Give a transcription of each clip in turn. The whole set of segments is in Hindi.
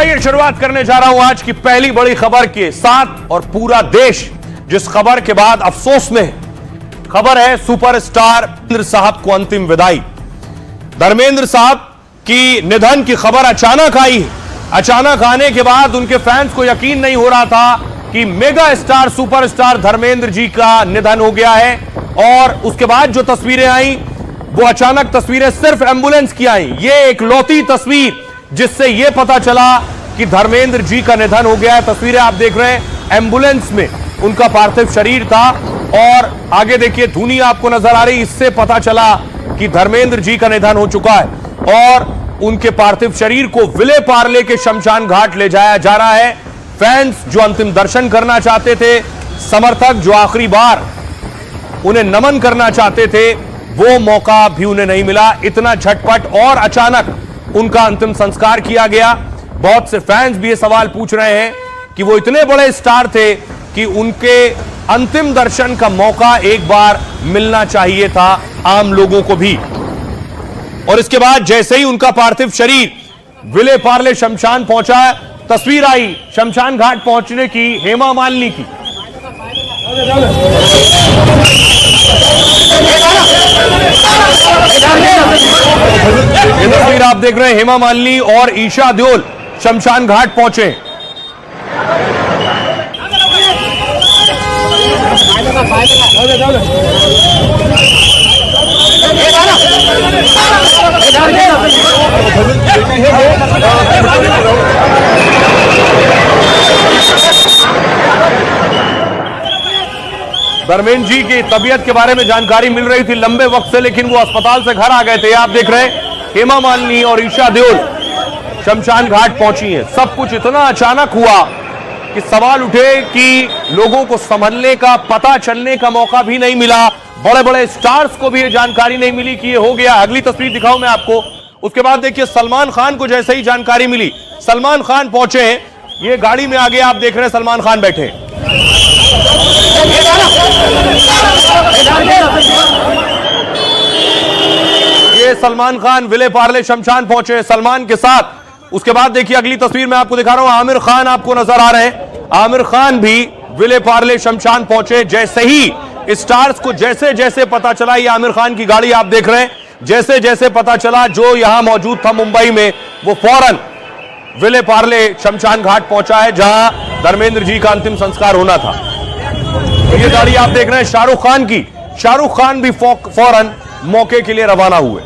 आइए शुरुआत करने जा रहा हूं आज की पहली बड़ी खबर के साथ, और पूरा देश जिस खबर के बाद अफसोस में है। खबर है सुपरस्टार धर्मेंद्र साहब को अंतिम विदाई। धर्मेंद्र साहब की निधन की खबर अचानक आई। अचानक आने के बाद उनके फैंस को यकीन नहीं हो रहा था कि mega star superstar Dharmendra ji का निधन हो गया है। और उसके बाद जो तस्वीरें आई वो अचानक तस्वीरें सिर्फ एम्बुलेंस की आई। ये एक लौती तस्वीर जिससे यह पता चला कि धर्मेंद्र जी का निधन हो गया है। तस्वीरें आप देख रहे हैं, एम्बुलेंस में उनका पार्थिव शरीर था और आगे देखिए धुनी आपको नजर आ रही। इससे पता चला कि धर्मेंद्र जी का निधन हो चुका है और उनके पार्थिव शरीर को विले पार्ले के शमशान घाट ले जाया जा रहा है। फैंस जो अंतिम दर्शन करना चाहते थे, समर्थक जो आखिरी बार उन्हें नमन करना चाहते थे, वो मौका भी उन्हें नहीं मिला। इतना झटपट और अचानक उनका अंतिम संस्कार किया गया। बहुत से फैंस भी ये सवाल पूछ रहे हैं कि वो इतने बड़े स्टार थे कि उनके अंतिम दर्शन का मौका एक बार मिलना चाहिए था आम लोगों को भी। और इसके बाद जैसे ही उनका पार्थिव शरीर विले पार्ले शमशान पहुंचा, तस्वीर आई शमशान घाट पहुंचने की हेमा मालिनी की। ये तस्वीर आप देख रहे हैं, हेमा मालिनी और ईशा देओल शमशान घाट पहुंचे। धर्मेंद्र जी की तबीयत के बारे में जानकारी मिल रही थी लंबे वक्त से, लेकिन वो अस्पताल से घर आ गए थे। आप देख रहे हैं हेमा मालिनी और ईशा देओल शमशान घाट पहुंची हैं। सब कुछ इतना अचानक हुआ कि सवाल उठे कि लोगों को संभलने का, पता चलने का मौका भी नहीं मिला। बड़े बड़े स्टार्स को भी ये जानकारी नहीं मिली कि ये हो गया। अगली तस्वीर दिखाऊं मैं आपको। उसके बाद देखिए सलमान खान को जैसे ही जानकारी मिली, सलमान खान पहुंचे हैं। ये गाड़ी में आगे आप देख रहे हैं सलमान खान बैठे। ये सलमान खान विले पार्ले शमशान पहुंचे सलमान के साथ। उसके बाद देखिए अगली तस्वीर मैं आपको दिखा रहा हूं, आमिर खान आपको नजर आ रहे हैं। आमिर खान भी विले पार्ले शमशान पहुंचे। जैसे ही स्टार्स को जैसे जैसे पता चला, ये आमिर खान की गाड़ी आप देख रहे हैं, जैसे जैसे पता चला जो यहां मौजूद था मुंबई में, वो फौरन विले पार्ले शमशान घाट पहुंचा है जहां धर्मेंद्र जी का अंतिम संस्कार होना था। ये गाड़ी आप देख रहे हैं शाहरुख खान की। शाहरुख खान भी फौरन मौके के लिए रवाना हुए।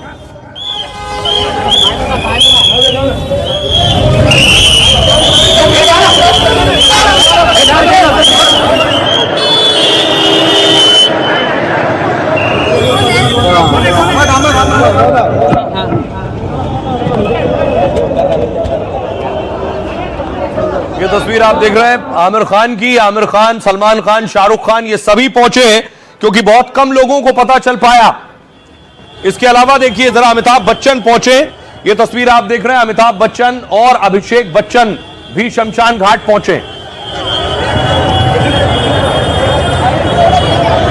ये तस्वीर आप देख रहे हैं आमिर खान की। आमिर खान, सलमान खान, शाहरुख खान, ये सभी पहुंचे हैं क्योंकि बहुत कम लोगों को पता चल पाया। इसके अलावा देखिए जरा अमिताभ बच्चन पहुंचे। ये तस्वीर आप देख रहे हैं, अमिताभ बच्चन और अभिषेक बच्चन भी शमशान घाट पहुंचे।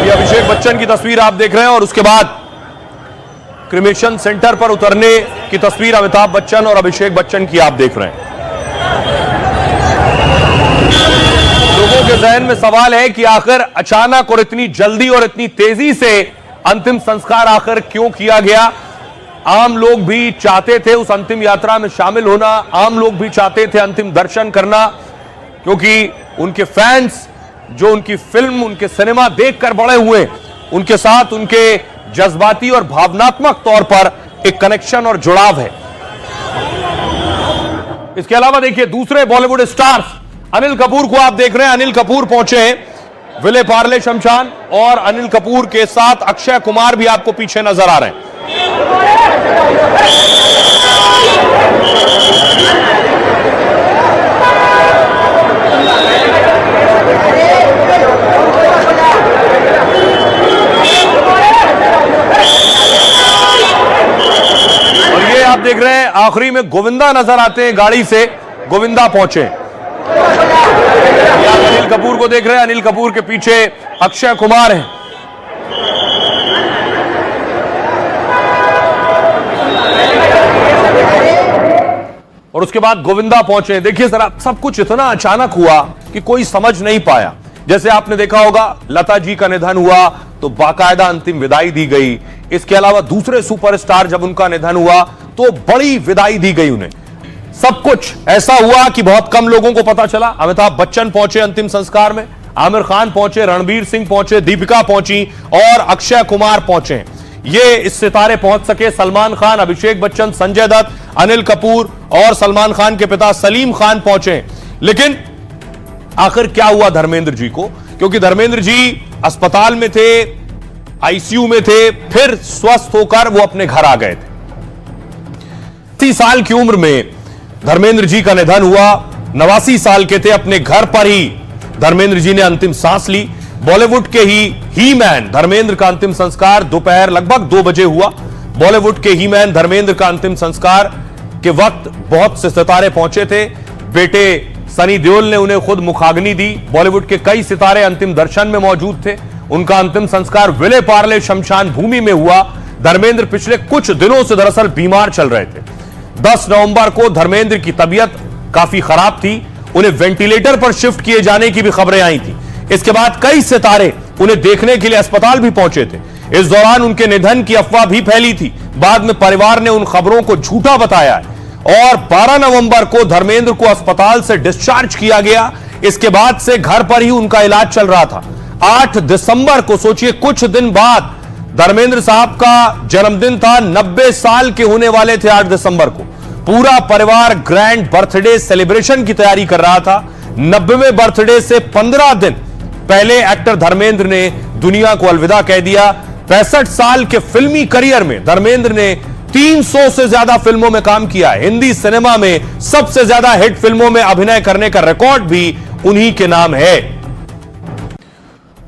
ये अभिषेक बच्चन की तस्वीर आप देख रहे हैं और उसके बाद क्रिमेशन सेंटर पर उतरने की तस्वीर अमिताभ बच्चन और अभिषेक बच्चन की आप देख रहे हैं। लोगों के जहन में सवाल है कि आखिर अचानक और इतनी जल्दी और इतनी तेजी से अंतिम संस्कार आखिर क्यों किया गया। आम लोग भी चाहते थे उस अंतिम यात्रा में शामिल होना, आम लोग भी चाहते थे अंतिम दर्शन करना, क्योंकि उनके फैंस जो उनकी फिल्म, उनके सिनेमा देखकर बड़े हुए, उनके साथ उनके जज्बाती और भावनात्मक तौर पर एक कनेक्शन और जुड़ाव है। इसके अलावा देखिए दूसरे बॉलीवुड स्टार्स अनिल कपूर को आप देख रहे हैं। अनिल कपूर पहुंचे हैं विले पार्ले शमशान और अनिल कपूर के साथ अक्षय कुमार भी आपको पीछे नजर आ रहे हैं। और ये आप देख रहे हैं आखिरी में गोविंदा नजर आते हैं गाड़ी से। गोविंदा पहुंचे। आप अनिल कपूर को देख रहे हैं, अनिल कपूर के पीछे अक्षय कुमार हैं। और उसके बाद गोविंदा पहुंचे। देखिए जरा, सब कुछ इतना अचानक हुआ कि कोई समझ नहीं पाया। जैसे आपने देखा होगा, लता जी का निधन हुआ तो बाकायदा अंतिम विदाई दी गई। इसके अलावा दूसरे सुपरस्टार जब उनका निधन हुआ तो बड़ी विदाई दी गई उन्हें। सब कुछ ऐसा हुआ कि बहुत कम लोगों को पता चला। अमिताभ बच्चन पहुंचे अंतिम संस्कार में, आमिर खान पहुंचे, रणबीर सिंह पहुंचे, दीपिका पहुंची और अक्षय कुमार पहुंचे। ये इस सितारे पहुंच सके। सलमान खान, अभिषेक बच्चन, संजय दत्त, अनिल कपूर और सलमान खान के पिता सलीम खान पहुंचे। लेकिन आखिर क्या हुआ धर्मेंद्र जी को? क्योंकि धर्मेंद्र जी अस्पताल में थे, आईसीयू में थे, फिर स्वस्थ होकर वो अपने घर आ गए थे। 30 साल की उम्र में धर्मेंद्र जी का निधन हुआ। 89 साल के थे। अपने घर पर ही धर्मेंद्र जी ने अंतिम सांस ली। बॉलीवुड के ही मैन धर्मेंद्र का अंतिम संस्कार दोपहर लगभग 2 बजे हुआ। बॉलीवुड के ही मैन धर्मेंद्र का अंतिम संस्कार के वक्त बहुत से सितारे पहुंचे थे। बेटे सनी देओल ने उन्हें खुद मुखाग्नि दी। बॉलीवुड के कई सितारे अंतिम दर्शन में मौजूद थे। उनका अंतिम संस्कार विले पार्ले शमशान भूमि में हुआ। धर्मेंद्र पिछले कुछ दिनों से दरअसल बीमार चल रहे थे। 10 नवंबर को धर्मेंद्र की तबीयत काफी खराब थी। उन्हें वेंटिलेटर पर शिफ्ट किए जाने की भी खबरें आई थी। इसके बाद कई सितारे उन्हें देखने के लिए अस्पताल भी पहुंचे थे। इस दौरान उनके निधन की अफवाह भी फैली थी। बाद में परिवार ने उन खबरों को झूठा बताया है और 12 नवंबर को धर्मेंद्र को अस्पताल से डिस्चार्ज किया गया। इसके बाद से घर पर ही उनका इलाज चल रहा था। 8 दिसंबर को, सोचिए कुछ दिन बाद, धर्मेंद्र साहब का जन्मदिन था। 90 साल के होने वाले थे 8 दिसंबर को। पूरा परिवार ग्रैंड बर्थडे सेलिब्रेशन की तैयारी कर रहा था। 90वें बर्थडे से 15 दिन पहले एक्टर धर्मेंद्र ने दुनिया को अलविदा कह दिया। 65 साल के फिल्मी करियर में धर्मेंद्र ने 300 से ज्यादा फिल्मों में काम किया। हिंदी सिनेमा में सबसे ज्यादा हिट फिल्मों में अभिनय करने का रिकॉर्ड भी उन्हीं के नाम है।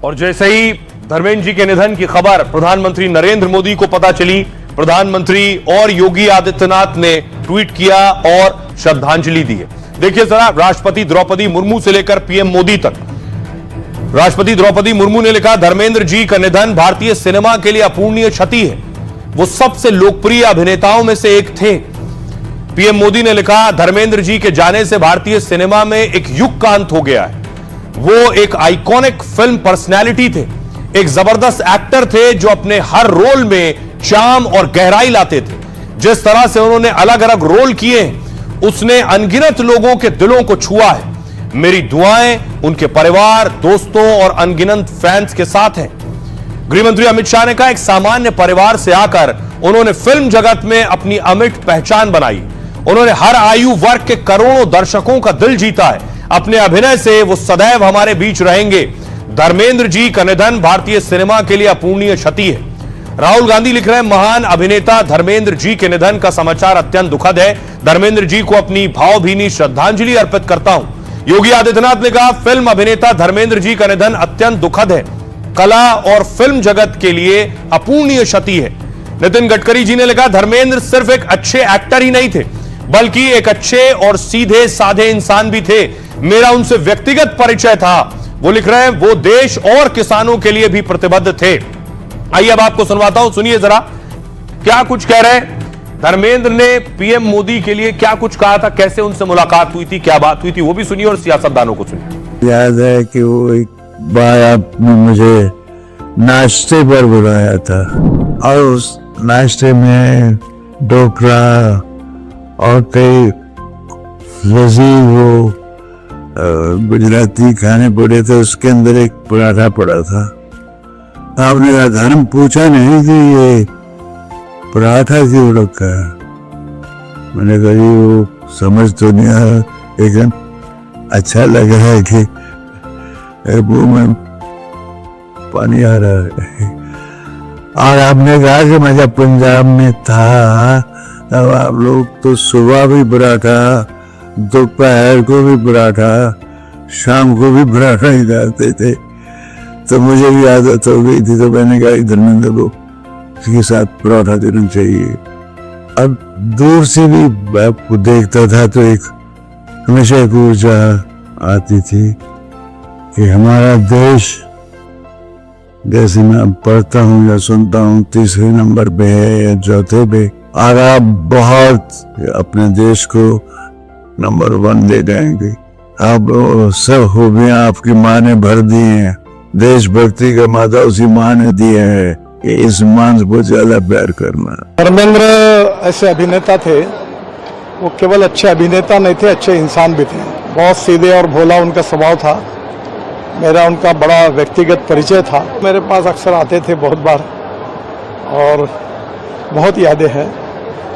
और जैसे ही धर्मेंद्र जी के निधन की खबर प्रधानमंत्री नरेंद्र मोदी को पता चली, प्रधानमंत्री और योगी आदित्यनाथ ने ट्वीट किया और श्रद्धांजलि दी है। देखिए जरा, राष्ट्रपति द्रौपदी मुर्मू से लेकर पीएम मोदी तक। राष्ट्रपति द्रौपदी मुर्मू ने लिखा, धर्मेंद्र जी का निधन भारतीय सिनेमा के लिए अपूरणीय क्षति है। वो सबसे लोकप्रिय अभिनेताओं में से एक थे। पीएम मोदी ने लिखा, धर्मेंद्र जी के जाने से भारतीय सिनेमा में एक युग का अंत हो गया है। वो एक आइकॉनिक फिल्म पर्सनैलिटी थे, एक जबरदस्त एक्टर थे जो अपने हर रोल में चार्म और गहराई लाते थे। जिस तरह से उन्होंने अलग अलग रोल किए हैं, उसने अनगिनत लोगों के दिलों को छुआ है। मेरी दुआएं उनके परिवार, दोस्तों और अनगिनत फैंस के साथ हैं। गृहमंत्री अमित शाह ने कहा, एक सामान्य परिवार से आकर उन्होंने फिल्म जगत में अपनी अमिट पहचान बनाई। उन्होंने हर आयु वर्ग के करोड़ों दर्शकों का दिल जीता है। अपने अभिनय से वो सदैव हमारे बीच रहेंगे। धर्मेंद्र जी का निधन भारतीय सिनेमा के लिए अपूरणीय क्षति है। राहुल गांधी लिख रहे हैं, महान अभिनेता धर्मेंद्र जी के निधन का समाचार अत्यंत दुखद है। धर्मेंद्र जी को अपनी भावभीनी श्रद्धांजलि अर्पित करता हूं। योगी आदित्यनाथ ने कहा, फिल्म अभिनेता धर्मेंद्र जी का निधन अत्यंत दुखद है। कला और फिल्म जगत के लिए अपूरणीय क्षति है। नितिन गडकरी जी ने लिखा, धर्मेंद्र सिर्फ एक अच्छे एक्टर ही नहीं थे, बल्कि एक अच्छे और सीधे साधे इंसान भी थे। मेरा उनसे व्यक्तिगत परिचय था। वो लिख रहे हैं, वो देश और किसानों के लिए भी प्रतिबद्ध थे। आइए अब आपको सुनवाता हूं, सुनिए जरा क्या कुछ कह रहे हैं धर्मेंद्र ने। पीएम मोदी के लिए क्या कुछ कहा था, कैसे उनसे मुलाकात हुई थी, क्या बात हुई थी, वो भी सुनिए और सियासतदानों को सुनिए। याद है कि वो एक बार आपने मुझे नाश्ते पर बुलाया था और उस नाश्ते में ढोकला और कई लजीज वो गुजराती खाने पड़े थे। उसके अंदर एक पराठा पड़ा था। आपने कहा, धर्म पूछा नहीं कि ये पराठा क्यों रखा है। मैंने कहा, जी वो समझ तो नहीं आया, लेकिन अच्छा लग रहा है कि मुंह में पानी आ रहा है। और आपने कहा कि मैं जब पंजाब में था तब आप लोग तो सुबह भी पराठा, दोपहर को भी पराठा, शाम को भी पराठा ही खाते थे। तो मुझे भी आदत हो गई थी। तो मैंने कहा, धर्मेंद्र को इसके साथ पराठा देना चाहिए। अब दूर से भी आपको देखता था तो एक हमेशा एक ऊर्जा आती थी कि हमारा देश, जैसे मैं पढ़ता हूँ या सुनता हूँ, 3रे नंबर पे है या 4थे पे। और आप बहुत अपने देश को नंबर 1 दे जाएंगे। अब वो सब खूबियां आपकी माँ ने भर दी हैं, देशभक्ति का माता उसी माँ ने दिया है कि इस मां को ज्यादा प्यार करना। धर्मेंद्र ऐसे अभिनेता थे, वो केवल अच्छे अभिनेता नहीं थे, अच्छे इंसान भी थे। बहुत सीधे और भोला उनका स्वभाव था। मेरा उनका बड़ा व्यक्तिगत परिचय था। मेरे पास अक्सर आते थे बहुत बार और बहुत यादें हैं।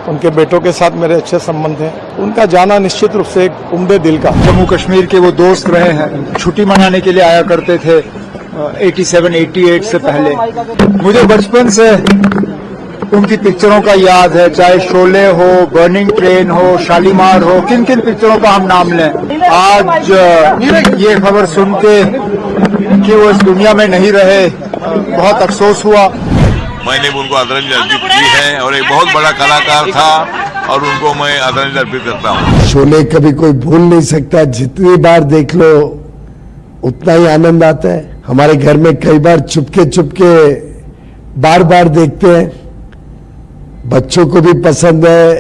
उनके बेटों के साथ मेरे अच्छे संबंध हैं। उनका जाना निश्चित रूप से एक उम्दे दिल का। जम्मू कश्मीर के वो दोस्त रहे हैं, छुट्टी मनाने के लिए आया करते थे 87-88 से पहले। मुझे बचपन से उनकी पिक्चरों का याद है, चाहे शोले हो, बर्निंग ट्रेन हो, शालीमार हो, किन किन पिक्चरों का हम नाम लें। आज ये खबर सुन के कि वो इस दुनिया में नहीं रहे, बहुत अफसोस हुआ। मैंने उनको आदरांजलि अर्पित की है और एक बहुत बड़ा कलाकार था और उनको मैं आदरांजलि अर्पित करता हूँ। शोले कभी कोई भूल नहीं सकता, जितनी बार देख लो उतना ही आनंद आता है। हमारे घर में कई बार चुपके बार बार देखते हैं, बच्चों को भी पसंद है,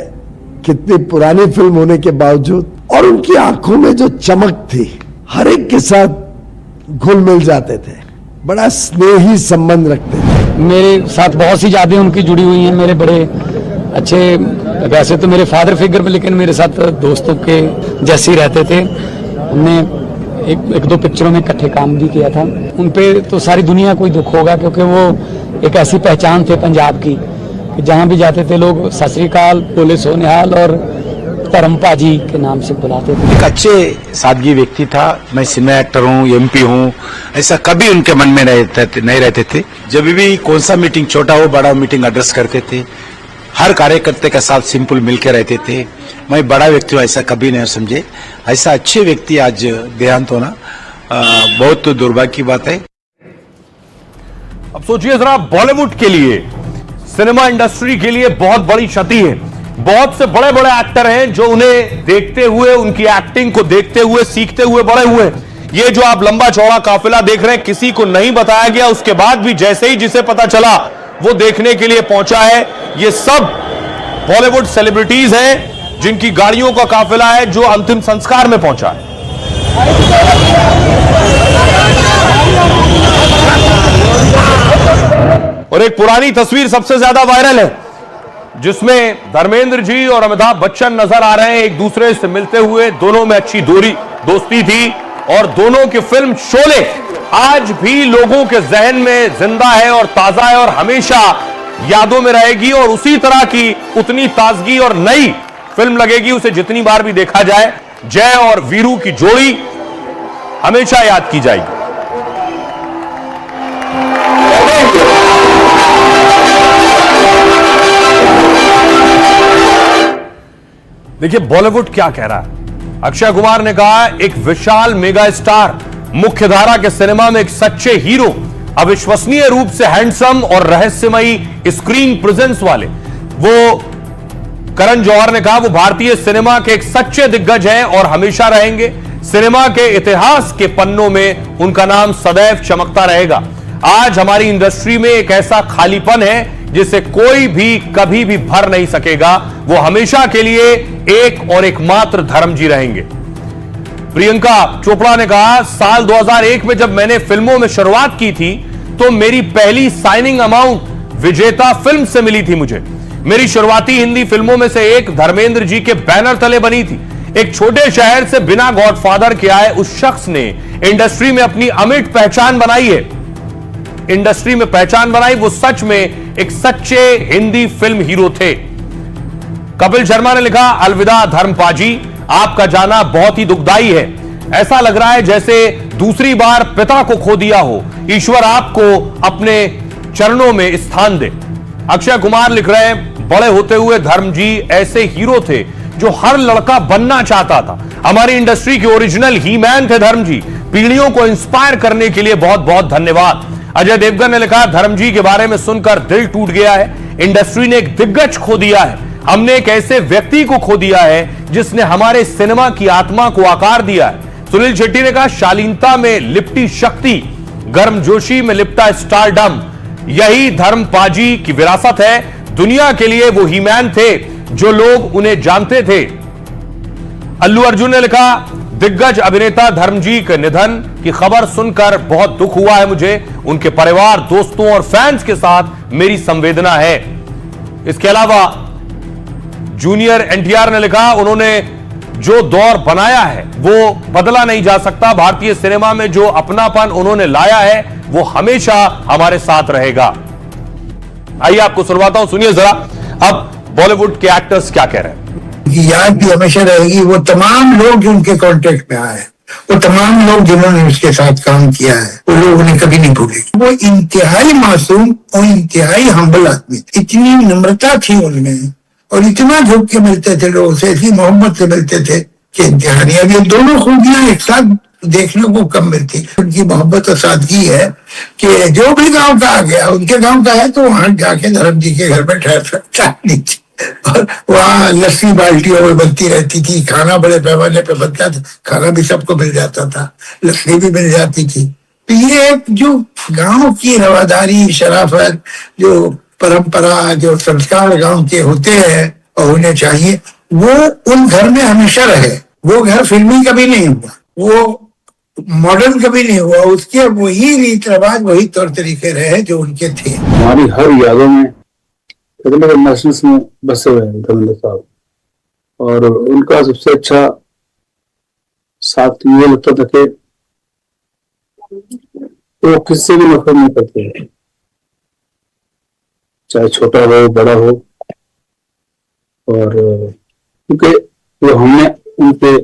कितनी पुरानी फिल्म होने के बावजूद। और उनकी आंखों में जो चमक थी, हर एक के साथ घुल मिल जाते थे, बड़ा स्नेही संबंध रखते थे। मेरे साथ बहुत सी यादें उनकी जुड़ी हुई हैं। मेरे बड़े अच्छे, वैसे तो मेरे फादर फिगर में, लेकिन मेरे साथ दोस्तों के जैसे ही रहते थे। हमने एक दो पिक्चरों में इकट्ठे काम भी किया था। उन पे तो सारी दुनिया को ही दुख होगा, क्योंकि वो एक ऐसी पहचान थे पंजाब की कि जहां भी जाते थे लोग सत श्री अकाल, बोले सोनिहाल और धर्मपा जी के नाम से बुलाते थे। एक अच्छे सादगी व्यक्ति था। मैं सिनेमा एक्टर हूँ, एमपी हूँ, ऐसा कभी उनके मन में नहीं रहते थे। जब भी कौन सा मीटिंग, छोटा हो बड़ा मीटिंग एड्रेस करते थे। हर कार्यकर्ता के साथ सिंपल मिलकर रहते थे। मैं बड़ा व्यक्ति हूँ ऐसा कभी नहीं समझे। ऐसा अच्छे व्यक्ति आज देहांत होना बहुत दुर्भाग्य की बात है। अब सोचिए जरा, बॉलीवुड के लिए, सिनेमा इंडस्ट्री के लिए बहुत बड़ी क्षति है। बहुत से बड़े बड़े एक्टर हैं जो उन्हें देखते हुए, उनकी एक्टिंग को देखते हुए, सीखते हुए बड़े हुए। ये जो आप लंबा चौड़ा काफिला देख रहे हैं, किसी को नहीं बताया गया, उसके बाद भी जैसे ही जिसे पता चला वो देखने के लिए पहुंचा है। ये सब बॉलीवुड सेलिब्रिटीज हैं जिनकी गाड़ियों का काफिला है जो अंतिम संस्कार में पहुंचा है। और एक पुरानी तस्वीर सबसे ज्यादा वायरल है, जिसमें धर्मेंद्र जी और अमिताभ बच्चन नजर आ रहे हैं एक दूसरे से मिलते हुए। दोनों में अच्छी दोस्ती थी और दोनों की फिल्म शोले आज भी लोगों के जहन में जिंदा है और ताजा है और हमेशा यादों में रहेगी। और उसी तरह की उतनी ताजगी और नई फिल्म लगेगी उसे जितनी बार भी देखा जाए। जय और वीरू की जोड़ी हमेशा याद की जाएगी। देखिए बॉलीवुड क्या कह रहा है। अक्षय कुमार ने कहा, एक विशाल मेगा स्टार, मुख्यधारा के सिनेमा में एक सच्चे हीरो, अविश्वसनीय रूप से हैंडसम और रहस्यमयी स्क्रीन प्रेजेंस वाले। वो करण जौहर ने कहा, वो भारतीय सिनेमा के एक सच्चे दिग्गज हैं और हमेशा रहेंगे। सिनेमा के इतिहास के पन्नों में उनका नाम सदैव चमकता रहेगा। आज हमारी इंडस्ट्री में एक ऐसा खालीपन है जिसे कोई भी कभी भी भर नहीं सकेगा। वो हमेशा के लिए एक और एकमात्र धर्मजी रहेंगे। प्रियंका चोपड़ा ने कहा, साल 2001 में जब मैंने फिल्मों में शुरुआत की थी तो मेरी पहली साइनिंग अमाउंट विजेता फिल्म से मिली थी मुझे। मेरी शुरुआती हिंदी फिल्मों में से एक धर्मेंद्र जी के बैनर तले बनी थी। एक छोटे शहर से बिना गॉडफादर के आए उस शख्स ने इंडस्ट्री में अपनी अमिट पहचान बनाई है। इंडस्ट्री में पहचान बनाई, वो सच में एक सच्चे हिंदी फिल्म हीरो थे। कपिल शर्मा ने लिखा, अलविदा धर्मपाजी, आपका जाना बहुत ही दुखदाई है। ऐसा लग रहा है जैसे दूसरी बार पिता को खो दिया हो। ईश्वर आपको अपने चरणों में स्थान दे। अक्षय कुमार लिख रहे हैं, बड़े होते हुए धर्म जी ऐसे हीरो थे जो हर लड़का बनना चाहता था। हमारी इंडस्ट्री के ओरिजिनल ही मैन थे धर्म जी। पीढ़ियों को इंस्पायर करने के लिए बहुत बहुत धन्यवाद। अजय देवगन ने लिखा, धर्म जी के बारे में सुनकर दिल टूट गया है। इंडस्ट्री ने एक दिग्गज खो दिया है। हमने एक ऐसे व्यक्ति को खो दिया है जिसने हमारे सिनेमा की आत्मा को आकार दिया है। सुनील शेट्टी ने कहा, शालीनता में लिपटी शक्ति, गर्मजोशी में लिपटा स्टारडम, यही धर्मपाजी की विरासत है। दुनिया के लिए वो हीमैन थे जो लोग उन्हें जानते थे। अल्लू अर्जुन ने लिखा, दिग्गज अभिनेता धर्मजी के निधन की खबर सुनकर बहुत दुख हुआ है मुझे। उनके परिवार, दोस्तों और फैंस के साथ मेरी संवेदना है। इसके अलावा जूनियर एनटीआर ने लिखा, उन्होंने जो दौर बनाया है वो बदला नहीं जा सकता। भारतीय सिनेमा में जो अपनापन उन्होंने लाया है वो हमेशा हमारे साथ रहेगा। आइए आपको सुनवाता हूं, सुनिए जरा अब बॉलीवुड के एक्टर्स क्या कह रहे हैं। याद भी हमेशा रहेगी वो तमाम लोग जो उनके कांटेक्ट में आए, वो तमाम लोग जिन्होंने उसके साथ काम किया है, वो लोग उन्हें कभी नहीं भूलेंगे। वो इंतहाई मासूम और इंतहाई हम्बल आदमी, इतनी नम्रता थी उनमें और इतना झुक के मिलते थे लोगों से, इतनी मोहब्बत से मिलते थे कि इंतहाई। अब ये दोनों खूबियां एक साथ देखने को कम मिलती। उनकी मोहब्बत और सादगी है कि जो भी गांव का आ गया, उनके गांव का है तो वहां जाके धर्म जी के घर में ठहर सकता नहीं। और वहाँ लस्सी बाल्टियों में बनती रहती थी, खाना बड़े पैमाने पे बनता था, खाना भी सबको मिल जाता था, लस्सी भी मिल जाती थी। तो ये जो गांव की रवादारी, शराफत, जो परंपरा, जो संस्कार गांव के होते हैं और होने चाहिए, वो उन घर में हमेशा रहे। वो घर फिल्मी कभी नहीं हुआ, वो मॉडर्न कभी नहीं हुआ, उसके वही रीत रिवाज, वही तौर तरीके रहे जो उनके थे। हमारी हर यादों में नेशनल्स में बसे हुए हैं धर्मेंद्र साहब, और उनका सबसे अच्छा साथ ये लगता था कि वो किससे भी नफरत नहीं करते, चाहे छोटा हो बड़ा हो। और क्योंकि वो हमने उनके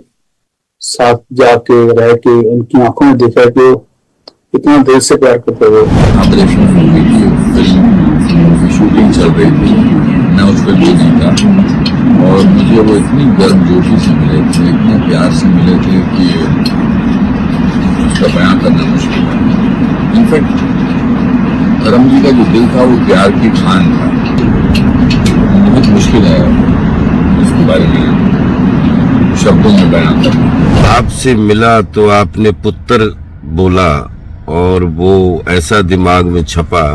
साथ जाके रह के उनकी आंखों में देखा कि वो इतना दिल से प्यार करते हुए। शूटिंग चल रही थी, मैं उस पर भी नहीं था और मुझे वो इतनी गर्मजोशी से मिले थे, इतने प्यार से मिले थे कि उसका बयान करना मुश्किल है। इनफैक्ट धर्म जी का जो दिल था वो प्यार की खान था। बहुत मुश्किल है उसके बारे में शब्दों में बयान करना। आपसे मिला तो आपने पुत्र बोला और वो ऐसा दिमाग में छपा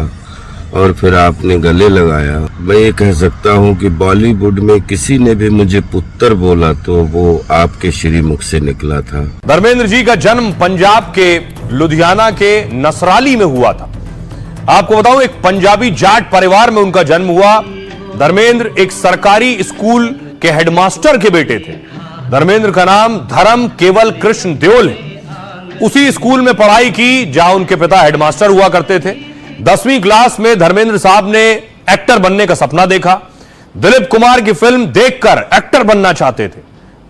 और फिर आपने गले लगाया। मैं ये कह सकता हूँ कि बॉलीवुड में किसी ने भी मुझे पुत्र बोला तो वो आपके श्रीमुख से निकला था। धर्मेंद्र जी का जन्म पंजाब के लुधियाना के नसराली में हुआ था। आपको बताऊं, एक पंजाबी जाट परिवार में उनका जन्म हुआ। धर्मेंद्र एक सरकारी स्कूल के हेडमास्टर के बेटे थे। धर्मेंद्र का नाम धर्म केवल कृष्ण देओल है। उसी स्कूल में पढ़ाई की जहां उनके पिता हेडमास्टर हुआ करते थे। 10वीं क्लास में धर्मेंद्र साहब ने एक्टर बनने का सपना देखा। दिलीप कुमार की फिल्म देखकर एक्टर बनना चाहते थे।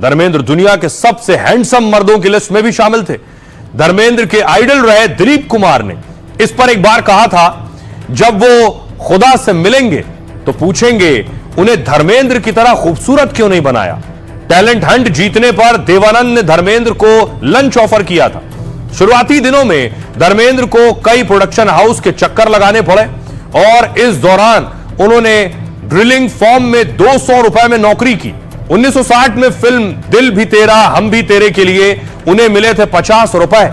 धर्मेंद्र दुनिया के सबसे हैंडसम मर्दों की लिस्ट में भी शामिल थे। धर्मेंद्र के आइडल रहे दिलीप कुमार ने इस पर एक बार कहा था, जब वो खुदा से मिलेंगे तो पूछेंगे उन्हें धर्मेंद्र की तरह खूबसूरत क्यों नहीं बनाया। टैलेंट हंट जीतने पर देवानंद ने धर्मेंद्र को लंच ऑफर किया था। शुरुआती दिनों में धर्मेंद्र को कई प्रोडक्शन हाउस के चक्कर लगाने पड़े और इस दौरान उन्होंने ड्रिलिंग फॉर्म में 200 रुपए में नौकरी की। 1960 में फिल्म दिल भी तेरा हम भी तेरे के लिए उन्हें मिले थे 50 रुपए।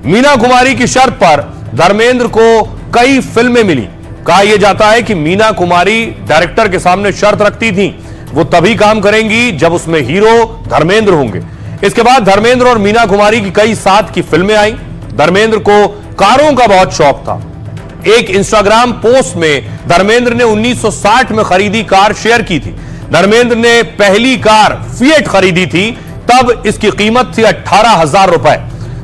मीना कुमारी की शर्त पर धर्मेंद्र को कई फिल्में मिली। कहा यह जाता है कि मीना कुमारी डायरेक्टर के सामने शर्त रखती थी, वो तभी काम करेंगी जब उसमें हीरो धर्मेंद्र होंगे। इसके बाद धर्मेंद्र और मीना कुमारी की कई साथ की फिल्में आई। धर्मेंद्र को कारों का बहुत शौक था। एक इंस्टाग्राम पोस्ट में धर्मेंद्र ने 1960 में खरीदी कार शेयर की थी। धर्मेंद्र ने पहली कार फिएट खरीदी थी, तब इसकी कीमत थी 18,000 रुपए।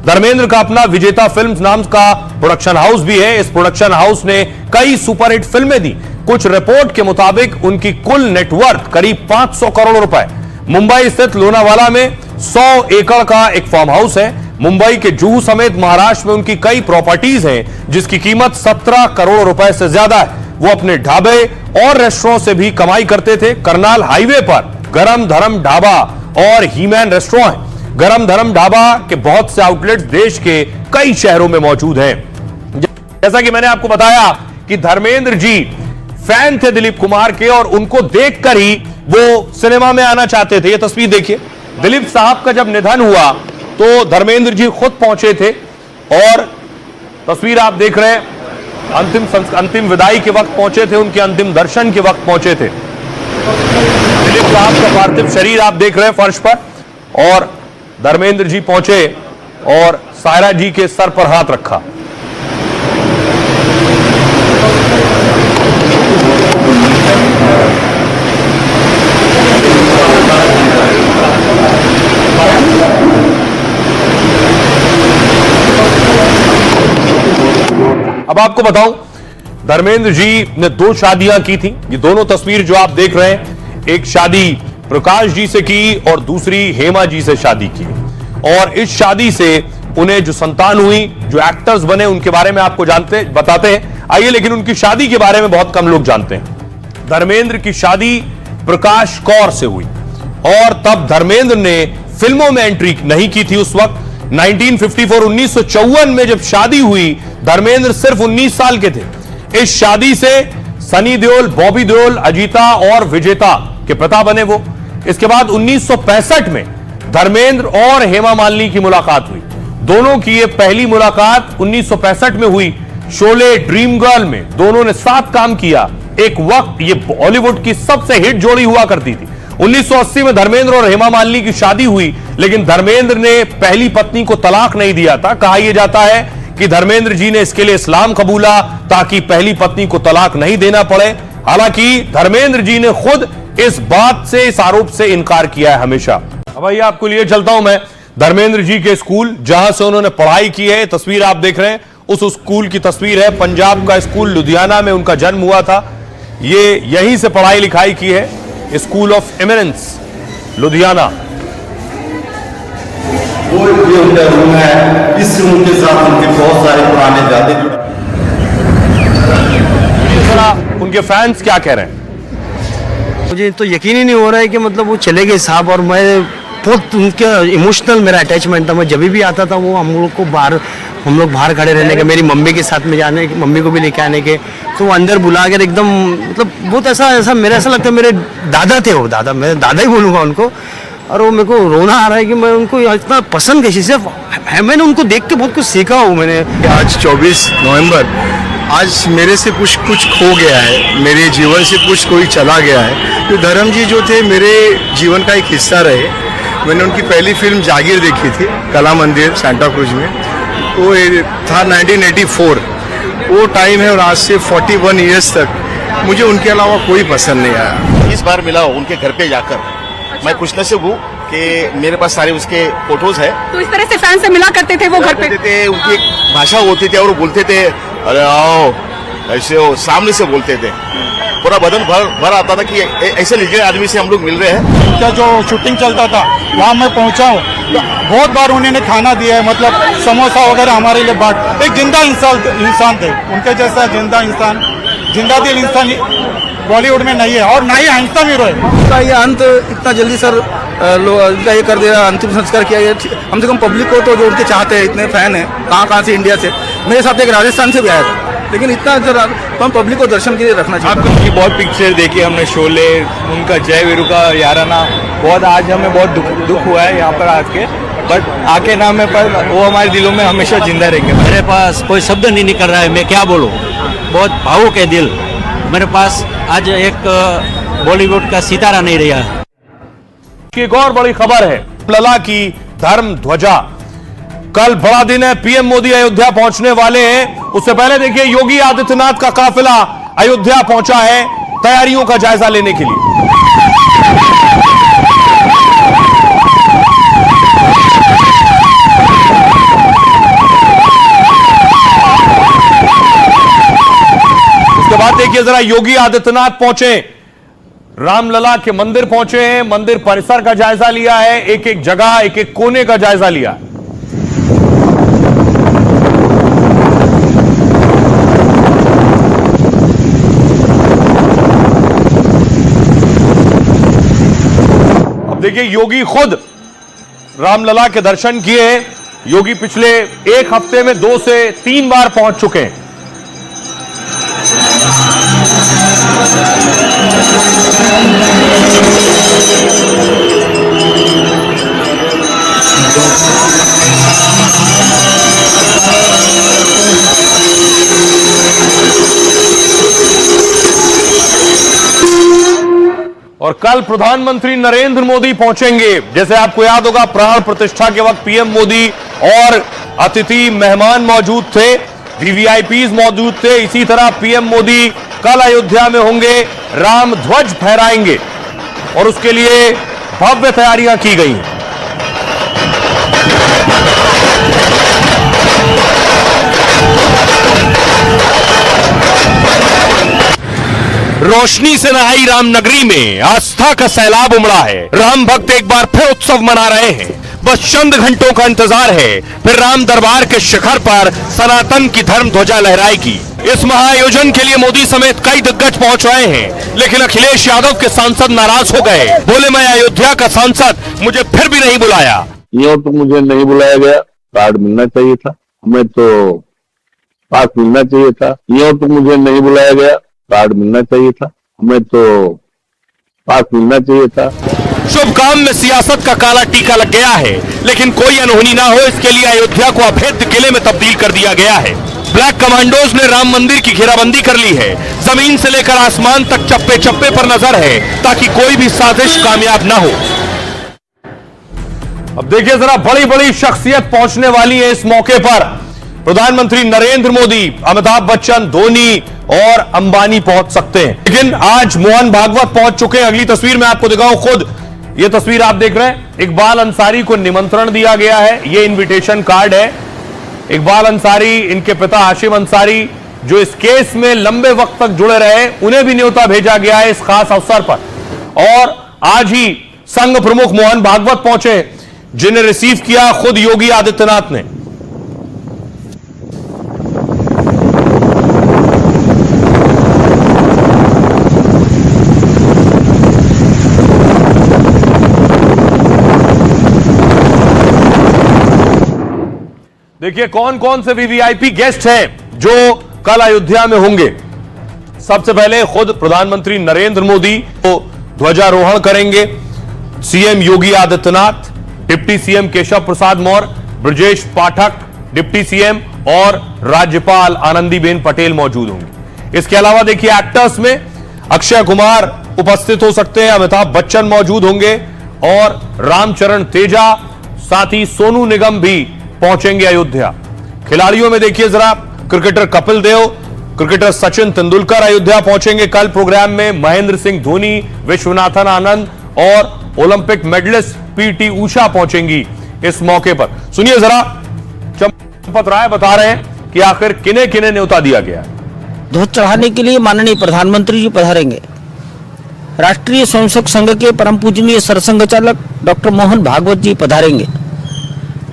धर्मेंद्र का अपना विजेता फिल्म्स नाम का प्रोडक्शन हाउस भी है। इस प्रोडक्शन हाउस ने कई सुपरहिट फिल्में दी। कुछ रिपोर्ट के मुताबिक उनकी कुल नेटवर्थ करीब 500 करोड़ रुपए। मुंबई स्थित लोनावाला में 100 एकड़ का एक फार्म हाउस है। मुंबई के जुहू समेत महाराष्ट्र में उनकी कई प्रॉपर्टीज हैं जिसकी कीमत 17 करोड़ रुपए से ज्यादा है। वो अपने ढाबे और रेस्टोरेंट से भी कमाई करते थे। करनाल हाईवे पर गरम धर्म ढाबा और हीमैन रेस्टोरेंट है। गरम धर्म ढाबा के बहुत से आउटलेट्स देश के कई शहरों में मौजूद हैं। जैसा कि मैंने आपको बताया कि धर्मेंद्र जी फैन थे दिलीप कुमार के और उनको देखकर ही वो सिनेमा में आना चाहते थे। ये तस्वीर देखिए, दिलीप साहब का जब निधन हुआ तो धर्मेंद्र जी खुद पहुंचे थे और तस्वीर आप देख रहे हैं, अंतिम विदाई के वक्त पहुंचे थे, उनके अंतिम दर्शन के वक्त पहुंचे थे। दिलीप साहब का पार्थिव शरीर आप देख रहे हैं फर्श पर और धर्मेंद्र जी पहुंचे और सायरा जी के सर पर हाथ रखा। अब आपको बताऊं, धर्मेंद्र जी ने 2 शादियां की थी। ये दोनों तस्वीर जो आप देख रहे हैं, एक शादी प्रकाश जी से की और दूसरी हेमा जी से शादी की। और इस शादी से उन्हें जो संतान हुई, जो एक्टर्स बने, उनके बारे में आपको बताते हैं। आइए, लेकिन उनकी शादी के बारे में बहुत कम लोग जानते हैं। धर्मेंद्र की शादी प्रकाश कौर से हुई और तब धर्मेंद्र ने फिल्मों में एंट्री नहीं की थी। उस वक्त 1954 में जब शादी हुई, धर्मेंद्र सिर्फ 19 साल के थे। इस शादी से सनी देओल, बॉबी देओल, अजीता और विजेता के पिता बने वो। इसके बाद 1965 में धर्मेंद्र और हेमा मालिनी की मुलाकात हुई। दोनों की ये पहली मुलाकात 1965 में हुई शोले ड्रीम गर्ल में। दोनों ने साथ काम किया। एक वक्त ये बॉलीवुड की सबसे हिट जोड़ी हुआ करती थी। 1980 में धर्मेंद्र और हेमा मालिनी की शादी हुई, लेकिन धर्मेंद्र ने पहली पत्नी को तलाक नहीं दिया था। कहा यह जाता है कि धर्मेंद्र जी ने इसके लिए इस्लाम कबूला ताकि पहली पत्नी को तलाक नहीं देना पड़े। हालांकि धर्मेंद्र जी ने खुद इस बात से, इस आरोप से इनकार किया है हमेशा। अब आइए आपको लिए चलता हूं मैं धर्मेंद्र जी के स्कूल, जहां से उन्होंने पढ़ाई की है। तस्वीर आप देख रहे हैं, उस स्कूल की तस्वीर है। पंजाब का स्कूल लुधियाना में उनका जन्म हुआ था। ये यहीं से पढ़ाई लिखाई की है, स्कूल ऑफ एमिनेंस लुधियाना। वो ये उनका रूम है। इस रूम के साथ उनके बहुत सारे पुराने यादें जुड़े। उनके फैंस क्या कह रहे हैं? मुझे तो यकीन ही नहीं हो रहा है कि मतलब वो चले गए साहब। और मैं बहुत उनके इमोशनल मेरा अटैचमेंट था। मैं जब भी आता था वो हम लोग बाहर खड़े रहने के, मेरी मम्मी के साथ में जाने, मम्मी को भी लेके आने के, तो वो अंदर बुला कर एकदम मतलब बहुत ऐसा मेरा ऐसा लगता है मेरे दादा थे वो, मैं दादा ही बोलूँगा उनको। और वो मेरे को रोना आ रहा है कि मैं उनको इतना पसंद कैसे से है। मैंने उनको देख के बहुत कुछ सीखा हूँ मैंने। आज 24 नवंबर, आज मेरे से कुछ खो गया है, मेरे जीवन से कुछ कोई चला गया है। तो धर्म जी जो थे मेरे जीवन का एक हिस्सा रहे। मैंने उनकी पहली फिल्म जागीर देखी थी कला मंदिर सांता क्रूज में, वो था 1984। वो टाइम है और आज से 41 ईयर्स तक मुझे उनके अलावा कोई पसंद नहीं आया। इस बार मिला उनके घर पे जाकर। मैं खुशनसीब हूँ कि मेरे पास सारे उसके फोटोज हैं। तो इस तरह से फैन से मिला करते थे वो घर पे? थे, उनकी एक भाषा होती थी और वो बोलते थे अरे आओ, ऐसे वो सामने से बोलते थे। पूरा बदन भर आता था कि ऐसे लिखे आदमी से हम लोग मिल रहे हैं। उनका जो शूटिंग चलता था वहाँ मैं पहुँचा हूँ। बहुत बार उन्होंने खाना दिया है, मतलब समोसा वगैरह हमारे लिए बांट। एक जिंदा इंसान थे। उनके जैसा जिंदा दिल इंसान बॉलीवुड में नहीं है और ना ही हैंडसम हीरो है। उसका ये अंत इतना जल्दी सर ये कर दिया, अंतिम संस्कार किया गया। कम से कम पब्लिक को तो जो उनके चाहते हैं, इतने फैन हैं कहाँ से, इंडिया से। मेरे साथ एक राजस्थान से भी आया था, लेकिन इतना जरा तो हम पब्लिक को दर्शन के लिए रखना चाहिए। आपको उनकी बहुत पिक्चर देखी हमने, शोले, उनका जय वीरू का याराना। बहुत आज हमें बहुत दुख हुआ है यहाँ पर आके, बट आके ना में पर वो हमारे दिलों में हमेशा जिंदा रहेंगे। मेरे पास कोई शब्द नहीं निकल रहा है, मैं क्या बोलूँ। बहुत भावुक है दिल मेरे पास। आज एक बॉलीवुड का सितारा नहीं रहा। एक और बड़ी खबर है, लला की धर्म ध्वजा। कल बड़ा दिन है, पीएम मोदी अयोध्या पहुंचने वाले हैं। उससे पहले देखिए योगी आदित्यनाथ का काफिला अयोध्या पहुंचा है तैयारियों का जायजा लेने के लिए। उसके बाद देखिए जरा योगी आदित्यनाथ पहुंचे, रामलला के मंदिर पहुंचे हैं, मंदिर परिसर का जायजा लिया है, एक एक जगह, एक एक कोने का जायजा लिया। अब देखिए योगी खुद रामलला के दर्शन किए हैं। योगी पिछले एक हफ्ते में 2 से 3 बार पहुंच चुके हैं। और कल प्रधानमंत्री नरेंद्र मोदी पहुंचेंगे। जैसे आपको याद होगा, प्राण प्रतिष्ठा के वक्त पीएम मोदी और अतिथि मेहमान मौजूद थे, वीवीआईपीज मौजूद थे। इसी तरह पीएम मोदी कल अयोध्या में होंगे, राम ध्वज फहराएंगे और उसके लिए भव्य तैयारियां की गई हैं। रोशनी से नहाई रामनगरी में आस्था का सैलाब उमड़ा है। राम भक्त एक बार फिर उत्सव मना रहे हैं। बस चंद घंटों का इंतजार है, फिर राम दरबार के शिखर पर सनातन की धर्म ध्वजा लहराएगी। इस महाआयोजन के लिए मोदी समेत कई दिग्गज पहुंच रहे हैं, लेकिन अखिलेश यादव के सांसद नाराज हो गए। बोले, मैं अयोध्या का सांसद, मुझे फिर भी नहीं बुलाया। यूं तो मुझे नहीं बुलाया गया, कार्ड मिलना चाहिए था, हमें तो पास मिलना चाहिए था। यूं तो मुझे नहीं बुलाया गया, कार्ड मिलना चाहिए था, हमें तो पास मिलना चाहिए था। शुभ काम में सियासत का काला टीका लग गया है, लेकिन कोई अनहोनी ना हो इसके लिए अयोध्या को अभेद्य किले में तब्दील कर दिया गया है। ब्लैक कमांडोज ने राम मंदिर की घेराबंदी कर ली है। जमीन से लेकर आसमान तक चप्पे चप्पे पर नजर है, ताकि कोई भी साजिश कामयाब ना हो। अब देखिए जरा, बड़ी बड़ी शख्सियत पहुंचने वाली है इस मौके पर। प्रधानमंत्री नरेंद्र मोदी, अमिताभ बच्चन, धोनी और अंबानी पहुंच सकते हैं, लेकिन आज मोहन भागवत पहुंच चुके हैं। अगली तस्वीर में आपको दिखाऊं, खुद ये तस्वीर आप देख रहे हैं। इकबाल अंसारी को निमंत्रण दिया गया है, ये इनविटेशन कार्ड है। इकबाल अंसारी, इनके पिता हाशिम अंसारी, जो इस केस में लंबे वक्त तक जुड़े रहे, उन्हें भी न्योता भेजा गया है इस खास अवसर पर। और आज ही संघ प्रमुख मोहन भागवत पहुंचे, जिन्हें रिसीव किया खुद योगी आदित्यनाथ ने। देखिए कौन कौन से वीवीआईपी गेस्ट हैं जो कल अयोध्या में होंगे। सबसे पहले खुद प्रधानमंत्री नरेंद्र मोदी को ध्वजारोहण करेंगे। CM Yogi Adityanath, deputy CM Keshav Prasad Maurya, Brajesh Pathak deputy CM और राज्यपाल आनंदीबेन पटेल मौजूद होंगे। इसके अलावा देखिए एक्टर्स में अक्षय कुमार उपस्थित हो सकते हैं, अमिताभ बच्चन मौजूद होंगे और रामचरण तेजा, साथ ही सोनू निगम भी पहुंचेंगे अयोध्या। खिलाड़ियों में देखिए जरा, क्रिकेटर कपिल देव, क्रिकेटर सचिन तेंदुलकर अयोध्या पहुंचेंगे कल प्रोग्राम में। महेंद्र सिंह धोनी, विश्वनाथन आनंद और ओलंपिक मेडलिस्ट पीटी उषा पहुंचेंगी इस मौके पर। सुनिए जरा, चंपत राय बता रहे हैं कि आखिर किन्हें किन्हें न्योता दिया गया है। ध्वज चढ़ाने के लिए माननीय प्रधानमंत्री जी पधारेंगे। राष्ट्रीय स्वयंसेवक संघ के परम पूजनीय सरसंघ चालक डॉक्टर मोहन भागवत जी पधारेंगे।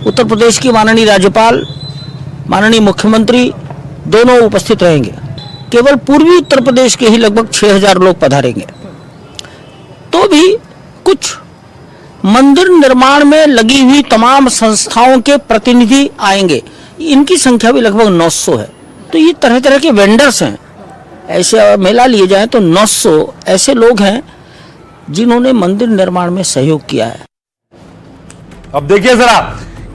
उत्तर प्रदेश की माननीय राज्यपाल, माननीय मुख्यमंत्री दोनों उपस्थित रहेंगे। केवल पूर्वी उत्तर प्रदेश के ही लगभग 6000 लोग पधारेंगे। तो भी कुछ मंदिर निर्माण में लगी हुई तमाम संस्थाओं के प्रतिनिधि आएंगे, इनकी संख्या भी लगभग 900 है। तो ये तरह तरह के वेंडर्स हैं। ऐसे मेला लिए जाए तो 900 ऐसे लोग हैं जिन्होंने मंदिर निर्माण में सहयोग किया है। अब देखिए जरा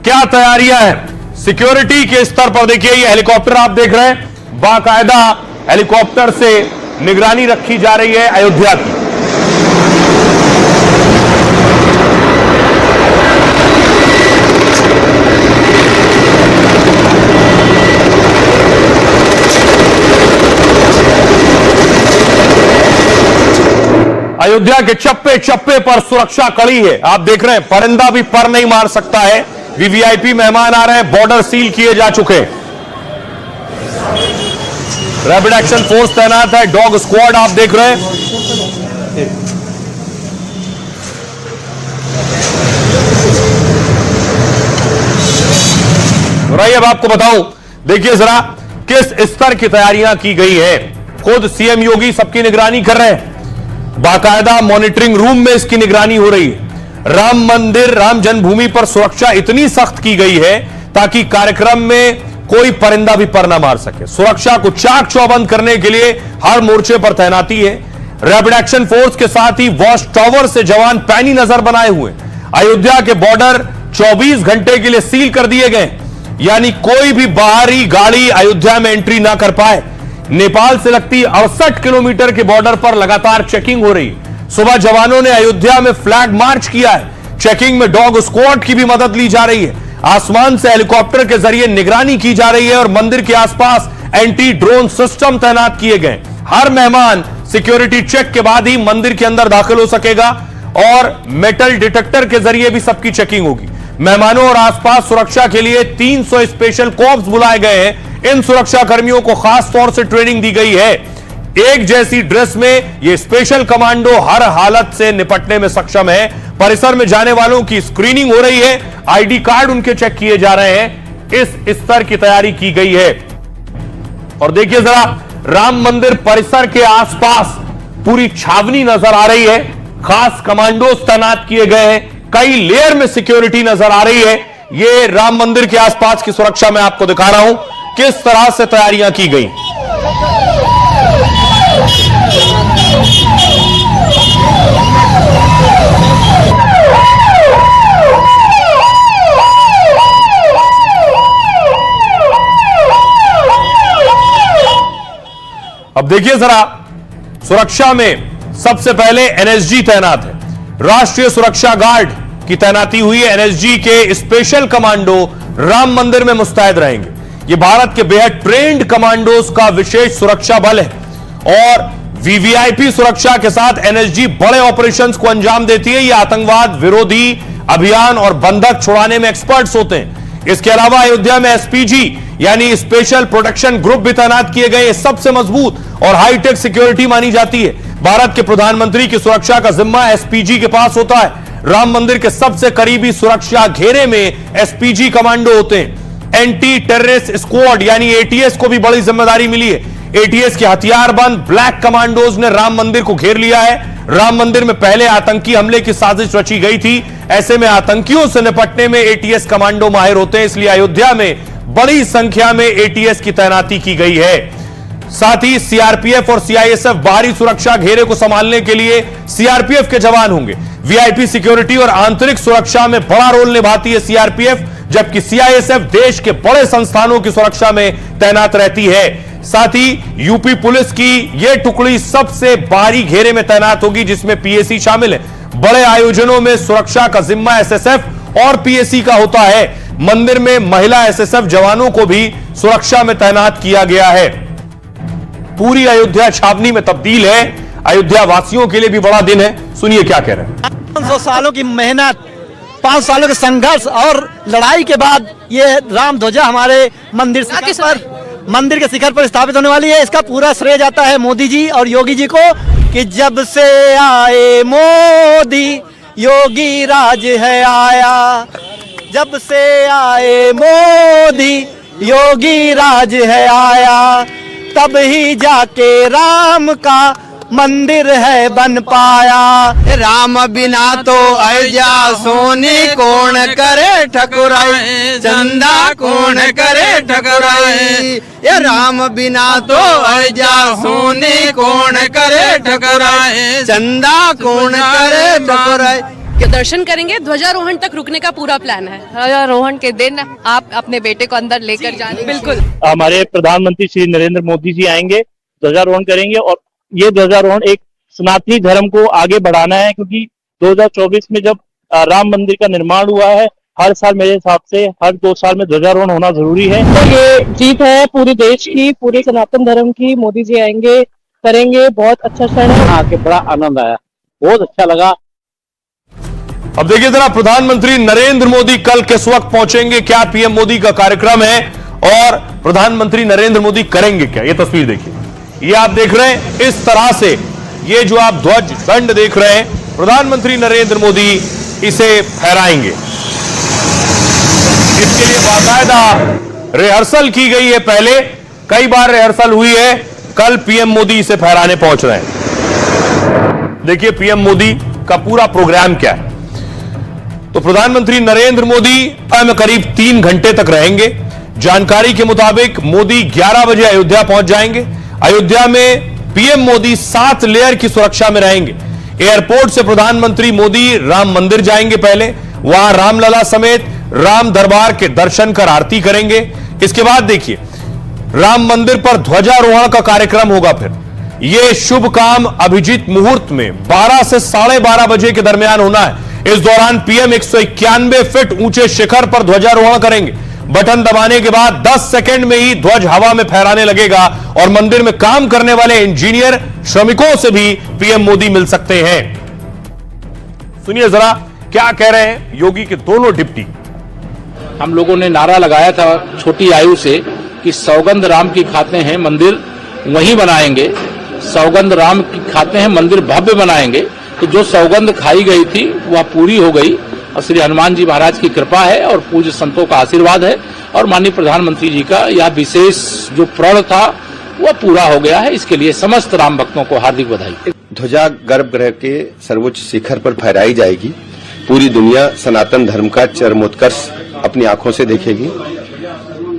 क्या तैयारियां हैं सिक्योरिटी के स्तर पर। देखिए ये हेलीकॉप्टर आप देख रहे हैं, बाकायदा हेलीकॉप्टर से निगरानी रखी जा रही है अयोध्या की। अयोध्या के चप्पे चप्पे पर सुरक्षा कड़ी है। आप देख रहे हैं, परिंदा भी पर नहीं मार सकता है। वीवीआईपी मेहमान आ रहे हैं, बॉर्डर सील किए जा चुके हैं। रैपिड एक्शन फोर्स तैनात है, डॉग स्क्वाड आप देख रहे हैं। और अब आपको बताऊं, देखिए जरा किस स्तर की तैयारियां की गई है। खुद सीएम योगी सबकी निगरानी कर रहे हैं, बाकायदा मॉनिटरिंग रूम में इसकी निगरानी हो रही है। राम मंदिर, राम जन्मभूमि पर सुरक्षा इतनी सख्त की गई है ताकि कार्यक्रम में कोई परिंदा भी पर ना मार सके। सुरक्षा को चाक चौबंद करने के लिए हर मोर्चे पर तैनाती है। रैपिड एक्शन फोर्स के साथ ही वॉच टावर से जवान पैनी नजर बनाए हुए। अयोध्या के बॉर्डर 24 घंटे के लिए सील कर दिए गए, यानी कोई भी बाहरी गाड़ी अयोध्या में एंट्री ना कर पाए। नेपाल से लगती 68 किलोमीटर के बॉर्डर पर लगातार चेकिंग हो रही। सुबह जवानों ने अयोध्या में फ्लैग मार्च किया है। चेकिंग में डॉग स्क्वाड की भी मदद ली जा रही है। आसमान से हेलीकॉप्टर के जरिए निगरानी की जा रही है और मंदिर के आसपास एंटी ड्रोन सिस्टम तैनात किए गए। हर मेहमान सिक्योरिटी चेक के बाद ही मंदिर के अंदर दाखिल हो सकेगा और मेटल डिटेक्टर के जरिए भी सबकी चेकिंग होगी। मेहमानों और आसपास सुरक्षा के लिए 300 स्पेशल कॉर्प्स बुलाए गए हैं। इन सुरक्षा कर्मियों को खास तौर से ट्रेनिंग दी गई है। एक जैसी ड्रेस में ये स्पेशल कमांडो हर हालत से निपटने में सक्षम है। परिसर में जाने वालों की स्क्रीनिंग हो रही है, आईडी कार्ड उनके चेक किए जा रहे हैं। इस स्तर की तैयारी की गई है। और देखिए जरा, राम मंदिर परिसर के आसपास पूरी छावनी नजर आ रही है। खास कमांडोज तैनात किए गए हैं। कई लेयर में सिक्योरिटी नजर आ रही है। ये राम मंदिर के आसपास की सुरक्षा मैं आपको दिखा रहा हूं किस तरह से तैयारियां की गई। अब देखिए जरा, सुरक्षा में सबसे पहले एनएसजी तैनात है। राष्ट्रीय सुरक्षा गार्ड की तैनाती हुई है। एनएसजी के स्पेशल कमांडो राम मंदिर में मुस्तैद रहेंगे। यह भारत के बेहद ट्रेंड कमांडोज का विशेष सुरक्षा बल है और वीवीआईपी सुरक्षा के साथ एनएसजी बड़े ऑपरेशंस को अंजाम देती है। यह आतंकवाद विरोधी अभियान और बंधक छुड़ाने में एक्सपर्ट्स होते हैं। इसके अलावा अयोध्या में एसपीजी यानी स्पेशल प्रोटेक्शन ग्रुप भी तैनात किए गए। सबसे मजबूत और हाईटेक सिक्योरिटी मानी जाती है। भारत के प्रधानमंत्री की सुरक्षा का जिम्मा एसपीजी के पास होता है। राम मंदिर के सबसे करीबी सुरक्षा घेरे में एसपीजी कमांडो होते हैं। एंटी टेररिस्ट स्क्वाड यानी एटीएस को भी बड़ी जिम्मेदारी मिली है। एटीएस के हथियारबंद ब्लैक कमांडोज ने राम मंदिर को घेर लिया है। राम मंदिर में पहले आतंकी हमले की साजिश रची गई थी। ऐसे में आतंकियों से निपटने में एटीएस कमांडो माहिर होते हैं। इसलिए अयोध्या में बड़ी संख्या में एटीएस की तैनाती की गई है। साथ ही सीआरपीएफ और सीआईएसएफ बाहरी सुरक्षा घेरे को संभालने के लिए सीआरपीएफ के जवान होंगे। वीआईपी सिक्योरिटी और आंतरिक सुरक्षा में बड़ा रोल निभाती है सीआरपीएफ, जबकि सीआईएसएफ देश के बड़े संस्थानों की सुरक्षा में तैनात रहती है। साथ ही यूपी पुलिस की यह टुकड़ी सबसे बाहरी घेरे में तैनात होगी, जिसमें पीएसी शामिल है। बड़े आयोजनों में सुरक्षा का जिम्मा एसएसएफ और पीएसी का होता है। मंदिर में महिला एसएसएफ जवानों को भी सुरक्षा में तैनात किया गया है। पूरी अयोध्या छावनी में तब्दील है। अयोध्या वासियों के लिए भी बड़ा दिन है। सुनिए क्या कह रहे हैं। 500 सालों की मेहनत, 5 सालों के संघर्ष और लड़ाई के बाद ये राम ध्वजा हमारे मंदिर के शिखर पर स्थापित होने वाली है। इसका पूरा श्रेय जाता है मोदी जी और योगी जी को कि जब से आए मोदी योगी राज है आया। जब से आए मोदी योगी राज है आया, तब ही जाके राम का मंदिर है बन पाया। राम बिना तो अयोध्या सोने कौन करे ठकुराई, चंदा कौन करे ठकुराई। ये राम बिना तो अयोध्या सोने कौन करे ठकुराई, चंदा कौन करे ठकुराई। के दर्शन करेंगे। ध्वजारोहण तक रुकने का पूरा प्लान है। ध्वजारोहण के दिन आप अपने बेटे को अंदर लेकर जाएंगे। बिल्कुल, हमारे प्रधानमंत्री श्री नरेंद्र मोदी जी आएंगे, ध्वजारोहण करेंगे और ये ध्वजारोहण एक सनातनी धर्म को आगे बढ़ाना है, क्योंकि 2024 में जब राम मंदिर का निर्माण हुआ है, हर साल मेरे हिसाब से हर 2 साल में ध्वजारोहण होना जरूरी है। तो ये जीत है पूरे देश की, पूरे सनातन धर्म की। मोदी जी आएंगे, करेंगे, बहुत अच्छा क्षण है। आके बड़ा आनंद आया, बहुत अच्छा लगा। अब देखिए जरा, प्रधानमंत्री नरेंद्र मोदी कल किस वक्त पहुंचेंगे, क्या पीएम मोदी का कार्यक्रम है और प्रधानमंत्री नरेंद्र मोदी करेंगे क्या। ये तस्वीर देखिए, ये आप देख रहे हैं इस तरह से, ये जो आप ध्वज दंड देख रहे हैं, प्रधानमंत्री नरेंद्र मोदी इसे फहराएंगे। इसके लिए बाकायदा रिहर्सल की गई है। पहले कई बार रिहर्सल हुई है। कल पीएम मोदी इसे फहराने पहुंच रहे हैं। देखिए पीएम मोदी का पूरा प्रोग्राम क्या है। तो प्रधानमंत्री नरेंद्र मोदी में करीब 3 घंटे तक रहेंगे। जानकारी के मुताबिक मोदी 11 बजे अयोध्या पहुंच जाएंगे। अयोध्या में पीएम मोदी 7 लेयर की सुरक्षा में रहेंगे। एयरपोर्ट से प्रधानमंत्री मोदी राम मंदिर जाएंगे। पहले वहां रामलला समेत राम दरबार के दर्शन कर आरती करेंगे। इसके बाद देखिए राम मंदिर पर ध्वजारोहण का कार्यक्रम होगा। फिर ये शुभ काम अभिजीत मुहूर्त में 12 से 12:30 बजे के दरमियान होना है। इस दौरान पीएम 191 फीट ऊंचे शिखर पर ध्वजारोहण करेंगे। बटन दबाने के बाद 10 सेकंड में ही ध्वज हवा में फहराने लगेगा और मंदिर में काम करने वाले इंजीनियर श्रमिकों से भी पीएम मोदी मिल सकते हैं। सुनिए जरा क्या कह रहे हैं योगी के दोनों डिप्टी। हम लोगों ने नारा लगाया था छोटी आयु से कि सौगंध राम की खाते हैं मंदिर वहीं बनाएंगे, सौगंध राम की खाते हैं मंदिर भव्य बनाएंगे। तो जो सौगंध खाई गई थी वह पूरी हो गई और श्री हनुमान जी महाराज की कृपा है और पूज्य संतों का आशीर्वाद है और माननीय प्रधानमंत्री जी का यह विशेष जो प्रण था वह पूरा हो गया है। इसके लिए समस्त राम भक्तों को हार्दिक बधाई। ध्वजा गर्भगृह के सर्वोच्च शिखर पर फहराई जाएगी। पूरी दुनिया सनातन धर्म का चरमोत्कर्ष अपनी आंखों से देखेगी।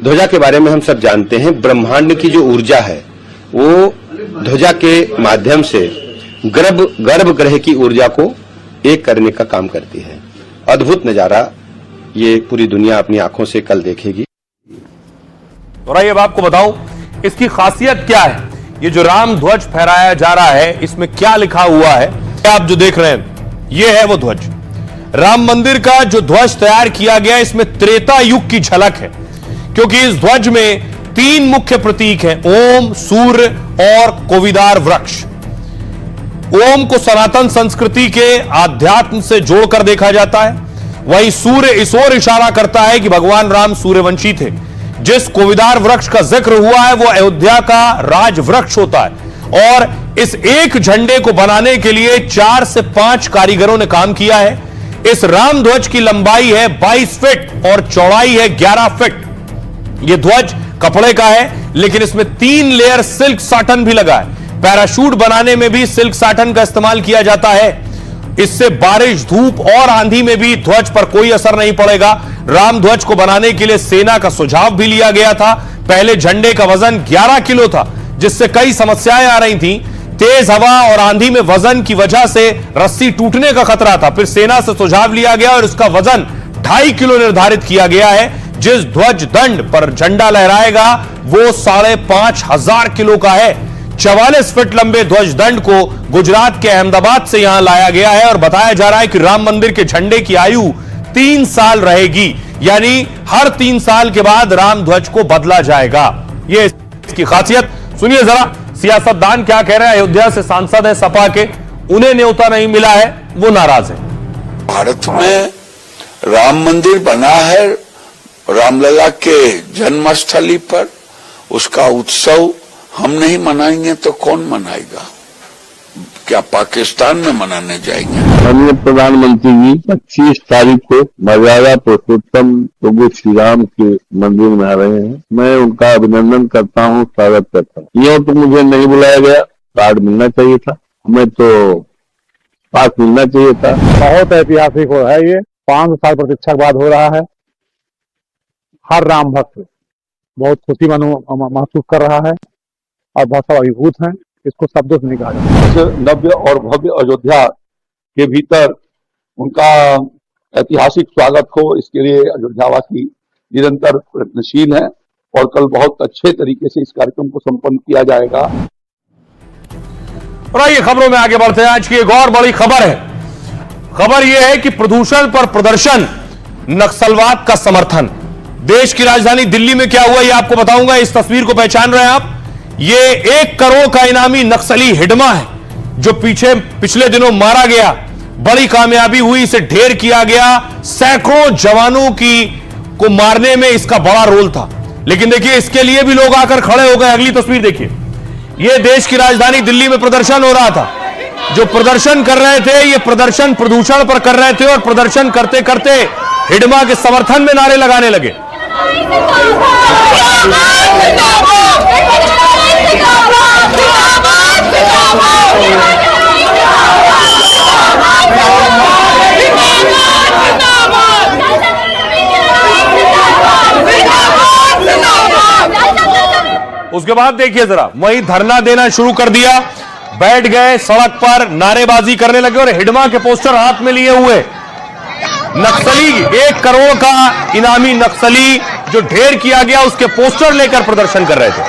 ध्वजा के बारे में हम सब जानते हैं, ब्रह्मांड की जो ऊर्जा है वो ध्वजा के माध्यम से गर्भगृह की ऊर्जा को एक करने का काम करती है। अद्भुत नजारा ये पूरी दुनिया अपनी आंखों से कल देखेगी। और आइए अब आपको बताऊं इसकी खासियत क्या है। ये जो राम ध्वज फहराया जा रहा है इसमें क्या लिखा हुआ है, आप जो देख रहे हैं ये है वो ध्वज। राम मंदिर का जो ध्वज तैयार किया गया इसमें त्रेता युग की झलक है, क्योंकि इस ध्वज में 3 मुख्य प्रतीक हैं, ओम, सूर्य और कोविदार वृक्ष। ओम को सनातन संस्कृति के आध्यात्म से जोड़कर देखा जाता है, वहीं सूर्य इस ओर इशारा करता है कि भगवान राम सूर्यवंशी थे। जिस कोविदार वृक्ष का जिक्र हुआ है वो अयोध्या का राज वृक्ष होता है और इस एक झंडे को बनाने के लिए 4 से 5 कारीगरों ने काम किया है। इस राम ध्वज की लंबाई है 22 फीट और चौड़ाई है 11 फीट। यह ध्वज कपड़े का है लेकिन इसमें 3 लेयर सिल्क साटन भी लगा है। पैराशूट बनाने में भी सिल्क साटन का इस्तेमाल किया जाता है। इससे बारिश, धूप और आंधी में भी ध्वज पर कोई असर नहीं पड़ेगा। राम ध्वज को बनाने के लिए सेना का सुझाव भी लिया गया था। पहले झंडे का वजन 11 किलो था, जिससे कई समस्याएं आ रही थी। तेज हवा और आंधी में वजन की वजह से रस्सी टूटने का खतरा था। फिर सेना से सुझाव लिया गया और उसका वजन 2.5 किलो निर्धारित किया गया है। जिस ध्वज दंड पर झंडा लहराएगा वो 5,500 किलो का है। 44 फीट लंबे ध्वज दंड को गुजरात के अहमदाबाद से यहां लाया गया है और बताया जा रहा है कि राम मंदिर के झंडे की आयु 3 साल रहेगी, यानी हर 3 साल के बाद राम ध्वज को बदला जाएगा। ये इसकी खासियत। सुनिए जरा सियासतदान क्या कह रहे हैं। अयोध्या से सांसद है सपा के, उन्हें न्योता नहीं मिला है, वो नाराज है। भारत में राम मंदिर बना है रामलला के जन्मस्थली पर, उसका उत्सव हम नहीं मनाएंगे तो कौन मनाएगा? क्या पाकिस्तान में मनाने जाएंगे? माननीय प्रधानमंत्री जी 25 तारीख को मर्यादा पुरुषोत्तम प्रभु श्री राम के मंदिर में आ रहे हैं। मैं उनका अभिनंदन करता हूँ, स्वागत करता हूँ। यह तो मुझे नहीं बुलाया गया, कार्ड मिलना चाहिए था, हमें तो पास मिलना चाहिए था। बहुत ऐतिहासिक हो है ये, 5 साल प्रतीक्षा के बाद हो रहा है। हर राम भक्त बहुत खुशी महसूस कर रहा है और बहुत सब अभिभूत हैं, इसको शब्दों से नहीं कहा जाता। नव्य और भव्य अयोध्या के भीतर उनका ऐतिहासिक स्वागत हो, इसके लिए अयोध्यावासी निरंतर प्रयत्नशील हैं और कल बहुत अच्छे तरीके से इस कार्यक्रम को संपन्न किया जाएगा। और आइए खबरों में आगे बढ़ते हैं। आज की एक और बड़ी खबर है। खबर यह है कि प्रदूषण पर प्रदर्शन, नक्सलवाद का समर्थन। देश की राजधानी दिल्ली में क्या हुआ ये आपको बताऊंगा। इस तस्वीर को पहचान रहे हैं आप, ये 1 करोड़ का इनामी नक्सली हिडमा है जो पिछले दिनों मारा गया। बड़ी कामयाबी हुई, इसे ढेर किया गया। सैकड़ों जवानों को मारने में इसका बड़ा रोल था। लेकिन देखिए इसके लिए भी लोग आकर खड़े हो गए। अगली तस्वीर देखिए, यह देश की राजधानी दिल्ली में प्रदर्शन हो रहा था। जो प्रदर्शन कर रहे थे ये प्रदर्शन प्रदूषण पर कर रहे थे और प्रदर्शन करते करते हिडमा के समर्थन में नारे लगाने लगे। उसके बाद देखिए जरा, वहीं धरना देना शुरू कर दिया, बैठ गए सड़क पर, नारेबाजी करने लगे और हिडमा के पोस्टर हाथ में लिए हुए। नक्सली, 1 करोड़ का इनामी नक्सली जो ढेर किया गया उसके पोस्टर लेकर प्रदर्शन कर रहे थे।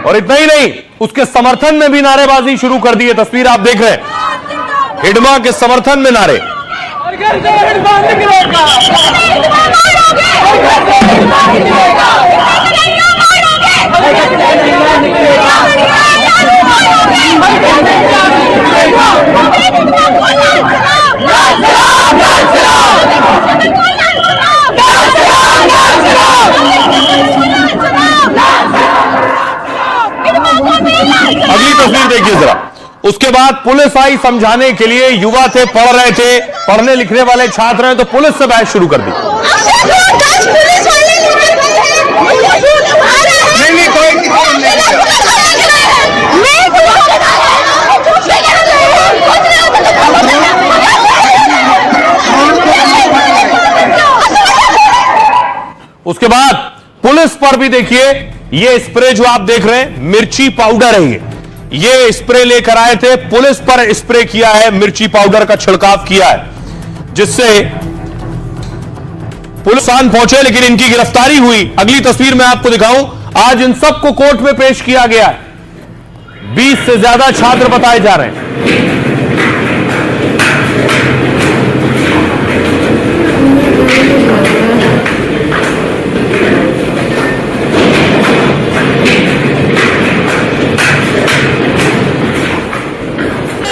और इतना ही नहीं, उसके समर्थन में भी नारेबाजी शुरू कर दी है। तस्वीर आप देख रहे हैं, हिडमा के समर्थन में नारे। अगली तस्वीर देखिए जरा। उसके बाद पुलिस आई समझाने के लिए। युवा थे, पढ़ रहे थे, पढ़ने लिखने वाले छात्र हैं, तो पुलिस से बहस शुरू कर दी। उसके बाद पुलिस पर भी देखिए, ये स्प्रे जो आप देख रहे हैं मिर्ची पाउडर है। ये स्प्रे लेकर आए थे, पुलिस पर स्प्रे किया है, मिर्ची पाउडर का छिड़काव किया है, जिससे पुलिस पहुंचे, लेकिन इनकी गिरफ्तारी हुई। अगली तस्वीर मैं आपको दिखाऊं। आज इन सबको कोर्ट में पेश किया गया है। 20 से ज्यादा छात्र बताए जा रहे हैं।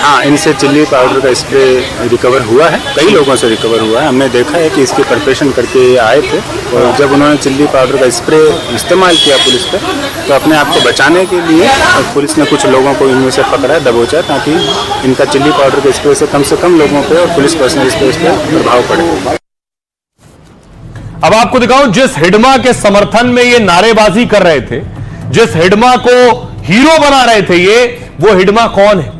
हाँ, इनसे चिल्ली पाउडर का स्प्रे रिकवर हुआ है, कई लोगों से रिकवर हुआ है। हमने देखा है कि इसके प्रिपरेशन करके आए थे, और जब उन्होंने चिल्ली पाउडर का स्प्रे इस्तेमाल किया पुलिस पे, तो अपने आप को बचाने के लिए पुलिस ने कुछ लोगों को इनमें से पकड़ा, दबोचा, ताकि इनका चिल्ली पाउडर के स्प्रे से कम लोगों पे और पुलिस पर्सनल पे प्रभाव पड़े। अब आपको दिखाऊं, जिस हिडमा के समर्थन में ये नारेबाजी कर रहे थे, जिस हिडमा को हीरो बना रहे थे, वो हिडमा कौन है,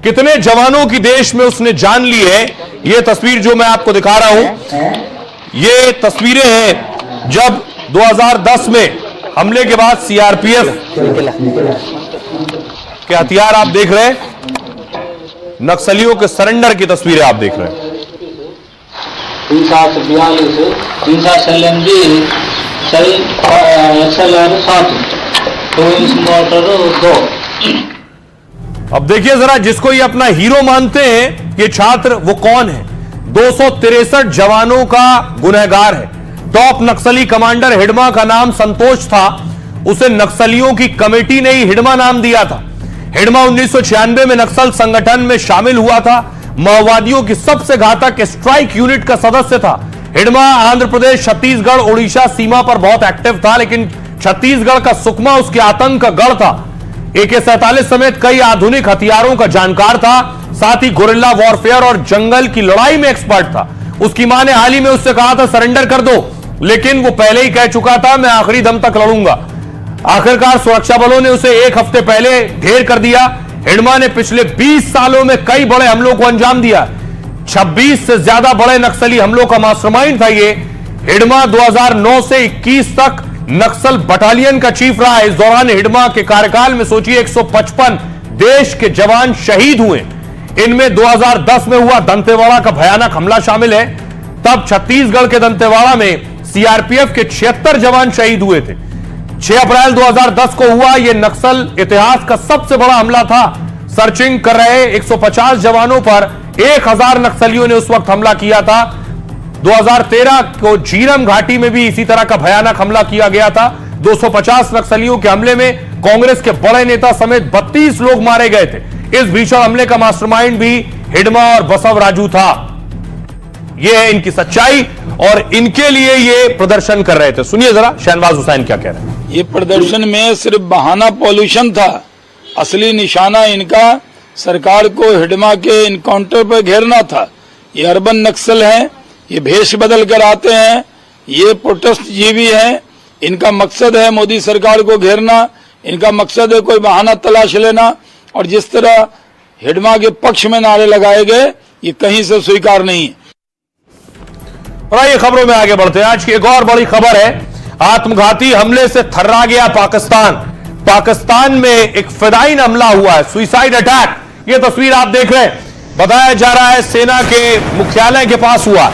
कितने जवानों की देश में उसने जान ली है। ये तस्वीर जो मैं आपको दिखा रहा हूं, ये तस्वीरें हैं जब 2010 में हमले के बाद सीआरपीएफ के हथियार आप देख रहे हैं, नक्सलियों के सरेंडर की तस्वीरें आप देख रहे हैं। 342 अब देखिए जरा, जिसको ये अपना हीरो मानते हैं ये छात्र, वो कौन है? 263 जवानों का गुनहगार है। टॉप नक्सली कमांडर हिडमा का नाम संतोष था। उसे नक्सलियों की कमेटी ने ही हिडमा नाम दिया था। हिडमा 1996 में नक्सल संगठन में शामिल हुआ था। माओवादियों की सबसे घातक स्ट्राइक यूनिट का सदस्य था। हिडमा आंध्र प्रदेश, छत्तीसगढ़, उड़ीसा सीमा पर बहुत एक्टिव था, लेकिन छत्तीसगढ़ का सुकमा उसके आतंक का गढ़ था। AK-47 समेत कई आधुनिक हथियारों का जानकार था। साथ ही गुरिल्ला वॉरफेयर और जंगल की लड़ाई में एक्सपर्ट था। उसकी मां ने हाल ही में उससे कहा था सरेंडर कर दो, लेकिन वो पहले ही कह चुका था मैं आखिरी दम तक लड़ूंगा। आखिरकार सुरक्षा बलों ने उसे एक हफ्ते पहले ढेर कर दिया। हिडमा ने पिछले 20 सालों में कई बड़े हमलों को अंजाम दिया। 26 से ज्यादा बड़े नक्सली हमलों का मास्टरमाइंड था ये। हिडमा 2009 से 21 तक नक्सल बटालियन का चीफ रहा। इस दौरान हिडमा के कार्यकाल में सोचिए 155 देश के जवान शहीद हुए। इनमें 2010 में हुआ दंतेवाड़ा का भयानक हमला शामिल है। तब छत्तीसगढ़ के दंतेवाड़ा में सीआरपीएफ के 76 जवान शहीद हुए थे। 6 अप्रैल 2010 को हुआ यह नक्सल इतिहास का सबसे बड़ा हमला था। सर्चिंग कर रहे 150 जवानों पर 1000 नक्सलियों ने उस वक्त हमला किया था। 2013 को झीरम घाटी में भी इसी तरह का भयानक हमला किया गया था। 250 नक्सलियों के हमले में कांग्रेस के बड़े नेता समेत 32 लोग मारे गए थे। इस भीषण हमले का मास्टरमाइंड भी हिडमा और बसव राजू था। यह है इनकी सच्चाई और इनके लिए ये प्रदर्शन कर रहे थे। सुनिए जरा शहनवाज हुसैन क्या कह रहे हैं। ये प्रदर्शन में सिर्फ बहाना पॉल्यूशन था। असली निशाना इनका सरकार को हिडमा के इनकाउंटर पर घेरना था। ये अर्बन नक्सल है, ये भेष बदल कर आते हैं, ये प्रोटेस्ट जीवी हैं। इनका मकसद है मोदी सरकार को घेरना, इनका मकसद है कोई बहाना तलाश लेना। और जिस तरह हिडमा के पक्ष में नारे लगाए गए, ये कहीं से स्वीकार नहीं है। और आइए खबरों में आगे बढ़ते हैं। आज की एक और बड़ी खबर है, आत्मघाती हमले से थर्रा गया पाकिस्तान। पाकिस्तान में एक फिदायीन हमला हुआ है, सुसाइड अटैक। ये तस्वीर आप देख रहे हैं, बताया जा रहा है सेना के मुख्यालय के पास हुआ।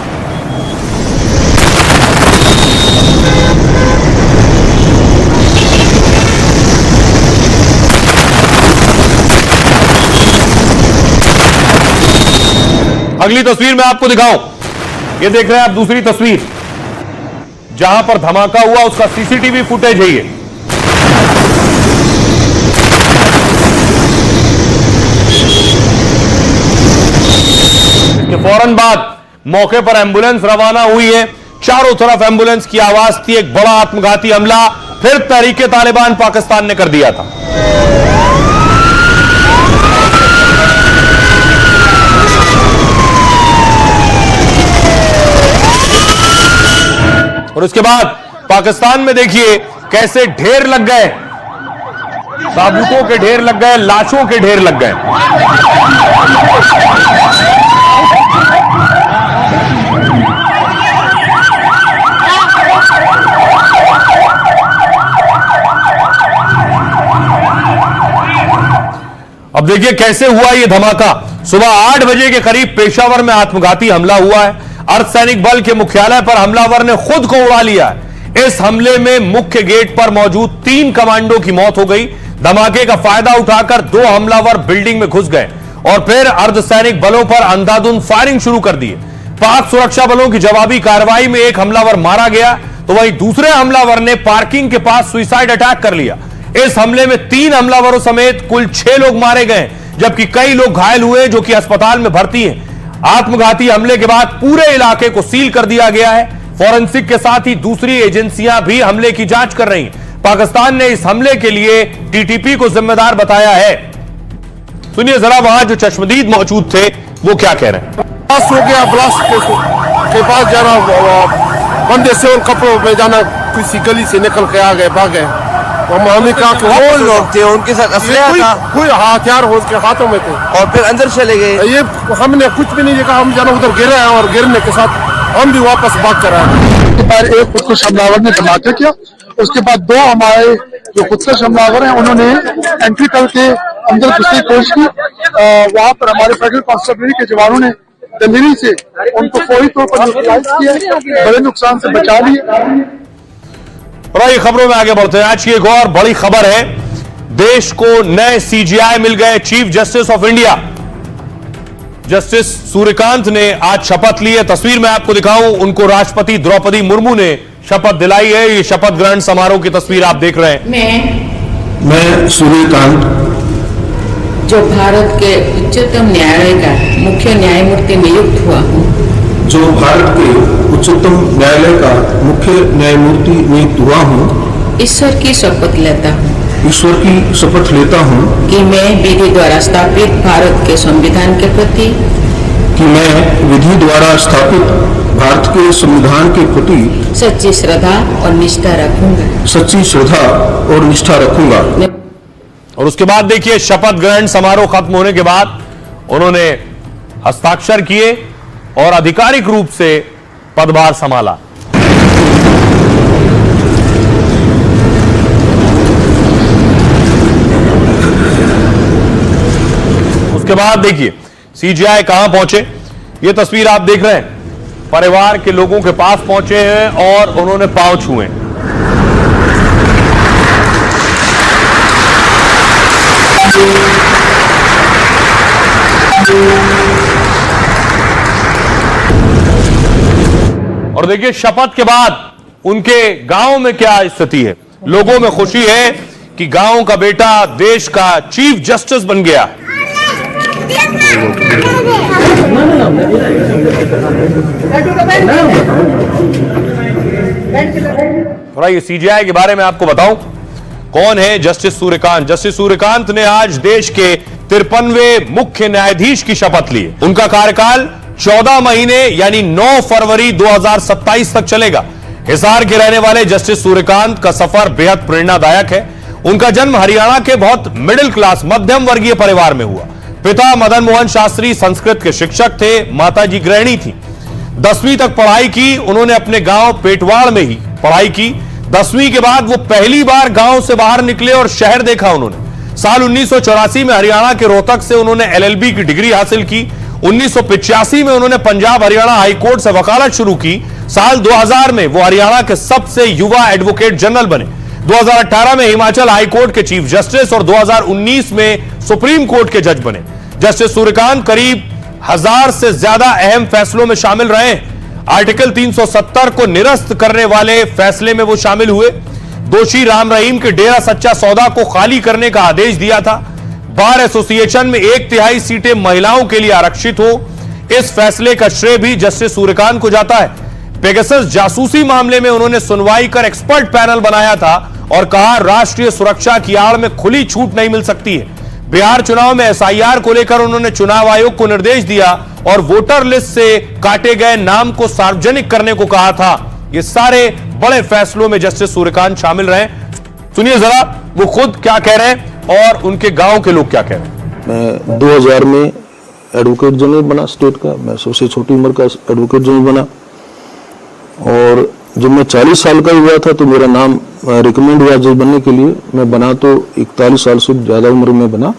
अगली तस्वीर मैं आपको दिखाऊं, ये देख रहे हैं आप दूसरी तस्वीर, जहां पर धमाका हुआ उसका सीसीटीवी फुटेज है ये। इसके फौरन बाद मौके पर एम्बुलेंस रवाना हुई है। चारों तरफ एम्बुलेंस की आवाज थी। एक बड़ा आत्मघाती हमला फिर तहरीके तालिबान पाकिस्तान ने कर दिया था। और उसके बाद पाकिस्तान में देखिए कैसे ढेर लग गए, ताबूतों के ढेर लग गए, लाशों के ढेर लग गए। अब देखिए कैसे हुआ ये धमाका। सुबह 8 बजे के करीब पेशावर में आत्मघाती हमला हुआ है। अर्धसैनिक बल के मुख्यालय पर हमलावर ने खुद को उड़ा लिया है। इस हमले में मुख्य गेट पर मौजूद 3 कमांडो की मौत हो गई। धमाके का फायदा उठाकर 2 हमलावर बिल्डिंग में घुस गए और फिर अर्धसैनिक बलों पर अंधाधुंध फायरिंग शुरू कर दी। पाक सुरक्षा बलों की जवाबी कार्रवाई में एक हमलावर मारा गया, तो वहीं दूसरे हमलावर ने पार्किंग के पास सुसाइड अटैक कर लिया। इस हमले में 3 हमलावरों समेत कुल 6 लोग मारे गए, जबकि कई लोग घायल हुए जो कि अस्पताल में भर्ती हैं। आत्मघाती हमले के बाद पूरे इलाके को सील कर दिया गया है। फॉरेंसिक के साथ ही दूसरी एजेंसियां भी हमले की जांच कर रही हैं। पाकिस्तान ने इस हमले के लिए टीटीपी को जिम्मेदार बताया है। सुनिए जरा वहां जो चश्मदीद मौजूद थे वो क्या कह रहे हैं। ब्लास्ट हो गया, ब्लास्ट के पास जाना, बंदे से उन कपड़ों में जाना, किसी गली से निकल के आ गए, भाग गए। हमने कहा कि वो लोग थे, उनके साथ असलहा था, कोई हथियार उसके हाथों में थे और फिर अंदर चले गए। ये हमने कुछ भी नहीं देखा, हम जाना उधर गिरे हैं और गिरने के साथ हम भी वापस भाग कर आए। एक खुदकुश हमलावर ने धमाका किया, उसके बाद 2 हमारे जो खुदकुश हमलावर हैं उन्होंने एंट्री करके अंदर घुसने की कोशिश की। वहाँ पर हमारे फेडरल कॉन्स्टेबलरी के जवानों ने दलेरी से उनको फौरी तौर पर न्यूट्रलाइज किया, बड़े नुकसान से बचा लिए। और ये खबरों में आगे बढ़ते हैं। आज की एक और बड़ी खबर है, देश को नए सीजीआई मिल गए। Chief justice of India justice Suryakant ने आज शपथ ली है। तस्वीर में आपको दिखाऊं, उनको राष्ट्रपति द्रौपदी मुर्मू ने शपथ दिलाई है। ये शपथ ग्रहण समारोह की तस्वीर आप देख रहे हैं। मैं सूर्यकांत, जो भारत के उच्चतम न्यायालय का मुख्य न्यायमूर्ति नियुक्त हुआ हूँ, जो भारत के उच्चतम न्यायालय का मुख्य न्यायमूर्ति नियुक्त हुआ हूँ, ईश्वर की शपथ लेता हूँ ईश्वर की शपथ लेता हूँ कि मैं विधि द्वारा स्थापित भारत के संविधान के प्रति भारत के संविधान के प्रति सच्ची श्रद्धा और निष्ठा रखूंगा। सच्ची श्रद्धा और निष्ठा रखूंगा। और उसके बाद देखिए शपथ ग्रहण समारोह खत्म होने के बाद उन्होंने हस्ताक्षर किए और आधिकारिक रूप से पदभार संभाला। उसके बाद देखिए सीजीआई कहां पहुंचे, ये तस्वीर आप देख रहे हैं। परिवार के लोगों के पास पहुंचे हैं और उन्होंने पांव छुए। और देखिए शपथ के बाद उनके गांव में क्या स्थिति है। लोगों में खुशी है कि गांव का बेटा देश का चीफ जस्टिस बन गया। थोड़ा ये सीजीआई के बारे में आपको बताऊं, कौन है जस्टिस सूर्यकांत। जस्टिस सूर्यकांत ने आज देश के 53वें मुख्य न्यायाधीश की शपथ ली। उनका कार्यकाल 14 महीने यानी 9 फरवरी 2027 तक चलेगा। हिसार के रहने वाले जस्टिस सूर्यकांत का सफर बेहद प्रेरणादायक है। उनका जन्म हरियाणा के बहुत मिडिल क्लास मध्यम वर्गीय परिवार में हुआ। पिता मदन मोहन शास्त्री संस्कृत के शिक्षक थे, माताजी गृहिणी थी। 10वीं तक पढ़ाई की उन्होंने अपने गांव पेटवाड़ में ही पढ़ाई की। 10वीं के बाद वो पहली बार गांव से बाहर निकले और शहर देखा उन्होंने। साल 1984 में हरियाणा के रोहतक से उन्होंने LLB की डिग्री हासिल की। 1985 में उन्होंने पंजाब हरियाणा हाई कोर्ट से वकालत शुरू की। साल 2000 में वो हरियाणा के सबसे युवा एडवोकेट जनरल बने। 2018 में हिमाचल हाई कोर्ट के चीफ जस्टिस और 2019 में सुप्रीम कोर्ट के जज बने। जस्टिस सूर्यकांत करीब 1000 से ज्यादा अहम फैसलों में शामिल रहे। आर्टिकल 370 को निरस्त करने वाले फैसले में वो शामिल हुए। दोषी राम रहीम के डेरा सच्चा सौदा को खाली करने का आदेश दिया था। बार एसोसिएशन में 1/3 सीटें महिलाओं के लिए आरक्षित हो, इस फैसले का श्रेय भी जस्टिस सूर्यकांत को जाता है। पेगासस जासूसी मामले में उन्होंने सुनवाई कर एक्सपर्ट पैनल बनाया था और कहा राष्ट्रीय सुरक्षा की आड़ में खुली छूट नहीं मिल सकती है। बिहार चुनाव में SIR को लेकर उन्होंने चुनाव आयोग को निर्देश दिया और वोटर लिस्ट से काटे गए नाम को सार्वजनिक करने को कहा था। ये सारे बड़े फैसलों में जस्टिस सूर्यकांत शामिल रहे। सुनिए जरा वो खुद क्या कह रहे हैं और उनके गांव के लोग क्या कह रहे हैं। मैं 2000 में एडवोकेट जनरल बना स्टेट का। मैं सबसे छोटी उम्र का एडवोकेट जनरल बना और जब मैं 40 साल का हुआ था तो मेरा नाम रिकमेंड हुआ जज बनने के लिए। मैं बना तो 41 साल से ज्यादा उम्र में बना,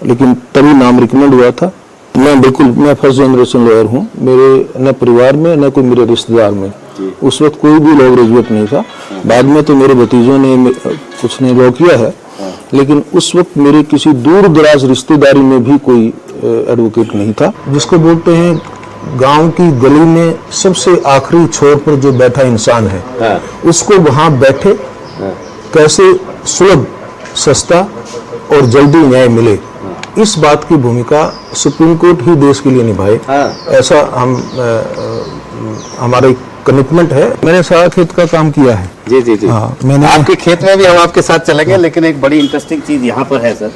लेकिन तभी नाम रिकमेंड हुआ था। मैं फर्स्ट जनरेशन लॉयर हूँ। मेरे न परिवार में न कोई मेरे रिश्तेदार में उस वक्त कोई भी लॉ ग्रेजुएट नहीं था। बाद में तो मेरे भतीजों ने कुछ ने लॉ किया है, लेकिन उस वक्त मेरे किसी दूर दराज रिश्तेदारी में भी कोई एडवोकेट नहीं था। जिसको बोलते हैं गांव की गली में सबसे आखिरी छोर पर जो बैठा इंसान है, उसको वहां बैठे कैसे सुलभ, सस्ता और जल्दी न्याय मिले, इस बात की भूमिका सुप्रीम कोर्ट ही देश के लिए निभाए, ऐसा हमारा कमिटमेंट है। मैंने सारा खेत का काम किया है। जी जी जी। मैंने आपके खेत में भी हम आपके साथ चलेंगे, लेकिन एक बड़ी इंटरेस्टिंग चीज यहाँ पर है सर।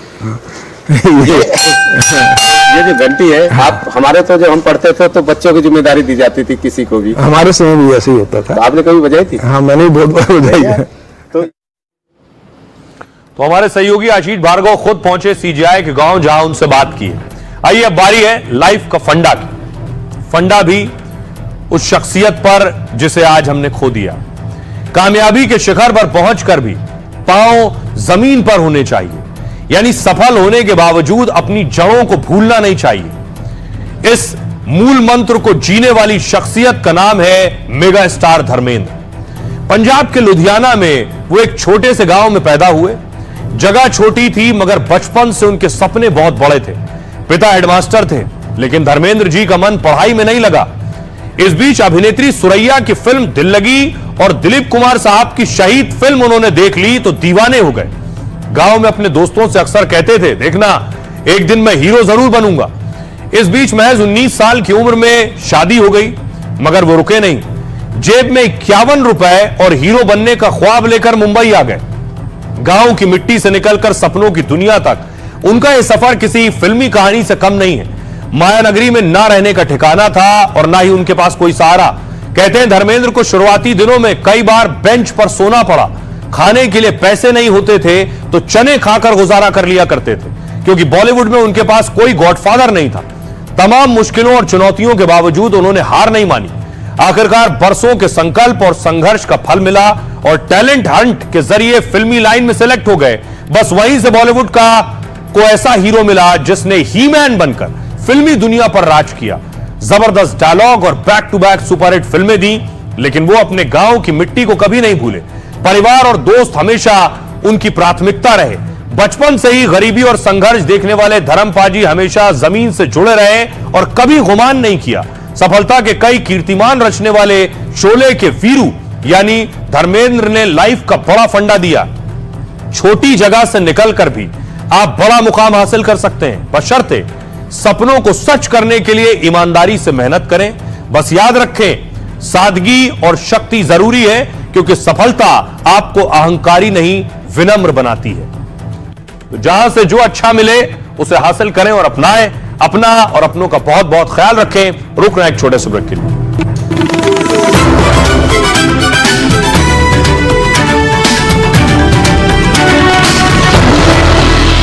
ये जो घंटी है, आप हमारे तो जब हम पढ़ते थे तो बच्चों की जिम्मेदारी दी जाती थी किसी को भी। हमारे समय भी ऐसे ही होता था। तो आपने कभी बजाई थी? हाँ, मैंने भी बहुत बार बजाई है। तो हमारे सहयोगी आशीष भार्गव खुद पहुंचे CGI के गांव, जहां उनसे बात की है। आइए अब बारी है लाइफ का फंडा की। फंडा भी उस शख्सियत पर जिसे आज हमने खो दिया। कामयाबी के शिखर पर पहुंचकर भी पांव जमीन पर होने चाहिए, यानी सफल होने के बावजूद अपनी जड़ों को भूलना नहीं चाहिए। इस मूल मंत्र को जीने वाली शख्सियत का नाम है मेगा स्टार धर्मेंद्र। पंजाब के लुधियाना में वो एक छोटे से गांव में पैदा हुए। जगह छोटी थी मगर बचपन से उनके सपने बहुत बड़े थे। पिता हेडमास्टर थे, लेकिन धर्मेंद्र जी का मन पढ़ाई में नहीं लगा। इस बीच अभिनेत्री सुरैया की फिल्म दिल लगी और दिलीप कुमार साहब की शहीद फिल्म उन्होंने देख ली तो दीवाने हो गए। गांव में अपने दोस्तों से अक्सर कहते थे, देखना एक दिन मैं हीरो जरूर बनूंगा। इस बीच महज 19 साल की उम्र में शादी हो गई, मगर वो रुके नहीं। जेब में 51 रुपए और हीरो बनने का ख्वाब लेकर मुंबई आ गए। गांव की मिट्टी से निकलकर सपनों की दुनिया तक उनका यह सफर किसी फिल्मी कहानी से कम नहीं है। माया नगरी में ना रहने का ठिकाना था और ना ही उनके पास कोई सहारा। कहते हैं धर्मेंद्र को शुरुआती दिनों में कई बार बेंच पर सोना पड़ा। खाने के लिए पैसे नहीं होते थे तो चने खाकर गुजारा कर लिया करते थे, क्योंकि बॉलीवुड में उनके पास कोई गॉडफादर नहीं था। तमाम मुश्किलों और चुनौतियों के बावजूद उन्होंने हार नहीं मानी। आखिरकार बरसों के संकल्प और संघर्ष का फल मिला और टैलेंट हंट के जरिए फिल्मी लाइन में सिलेक्ट हो गए। बस वहीं से बॉलीवुड को ऐसा हीरो मिला जिसने ही मैन बनकर फिल्मी दुनिया पर राज किया। जबरदस्त डायलॉग और बैक टू बैक सुपरहिट फिल्में दी, लेकिन वो अपने गांव की मिट्टी को कभी नहीं भूले। परिवार और दोस्त हमेशा उनकी प्राथमिकता रहे। बचपन से ही गरीबी और संघर्ष देखने वाले धर्मपाजी हमेशा जमीन से जुड़े रहे और कभी गुमान नहीं किया। सफलता के कई कीर्तिमान रचने वाले शोले के वीरू यानी धर्मेंद्र ने लाइफ का बड़ा फंडा दिया। छोटी जगह से निकलकर भी आप बड़ा मुकाम हासिल कर सकते हैं, बशर्ते सपनों को सच करने के लिए ईमानदारी से मेहनत करें। बस याद रखें, सादगी और शक्ति जरूरी है, क्योंकि सफलता आपको अहंकारी नहीं विनम्र बनाती है। तो जहां से जो अच्छा मिले उसे हासिल करें और अपनाएं। अपना और अपनों का बहुत बहुत ख्याल रखें। रुक रहे हैं एक छोटे से ब्रेक के लिए।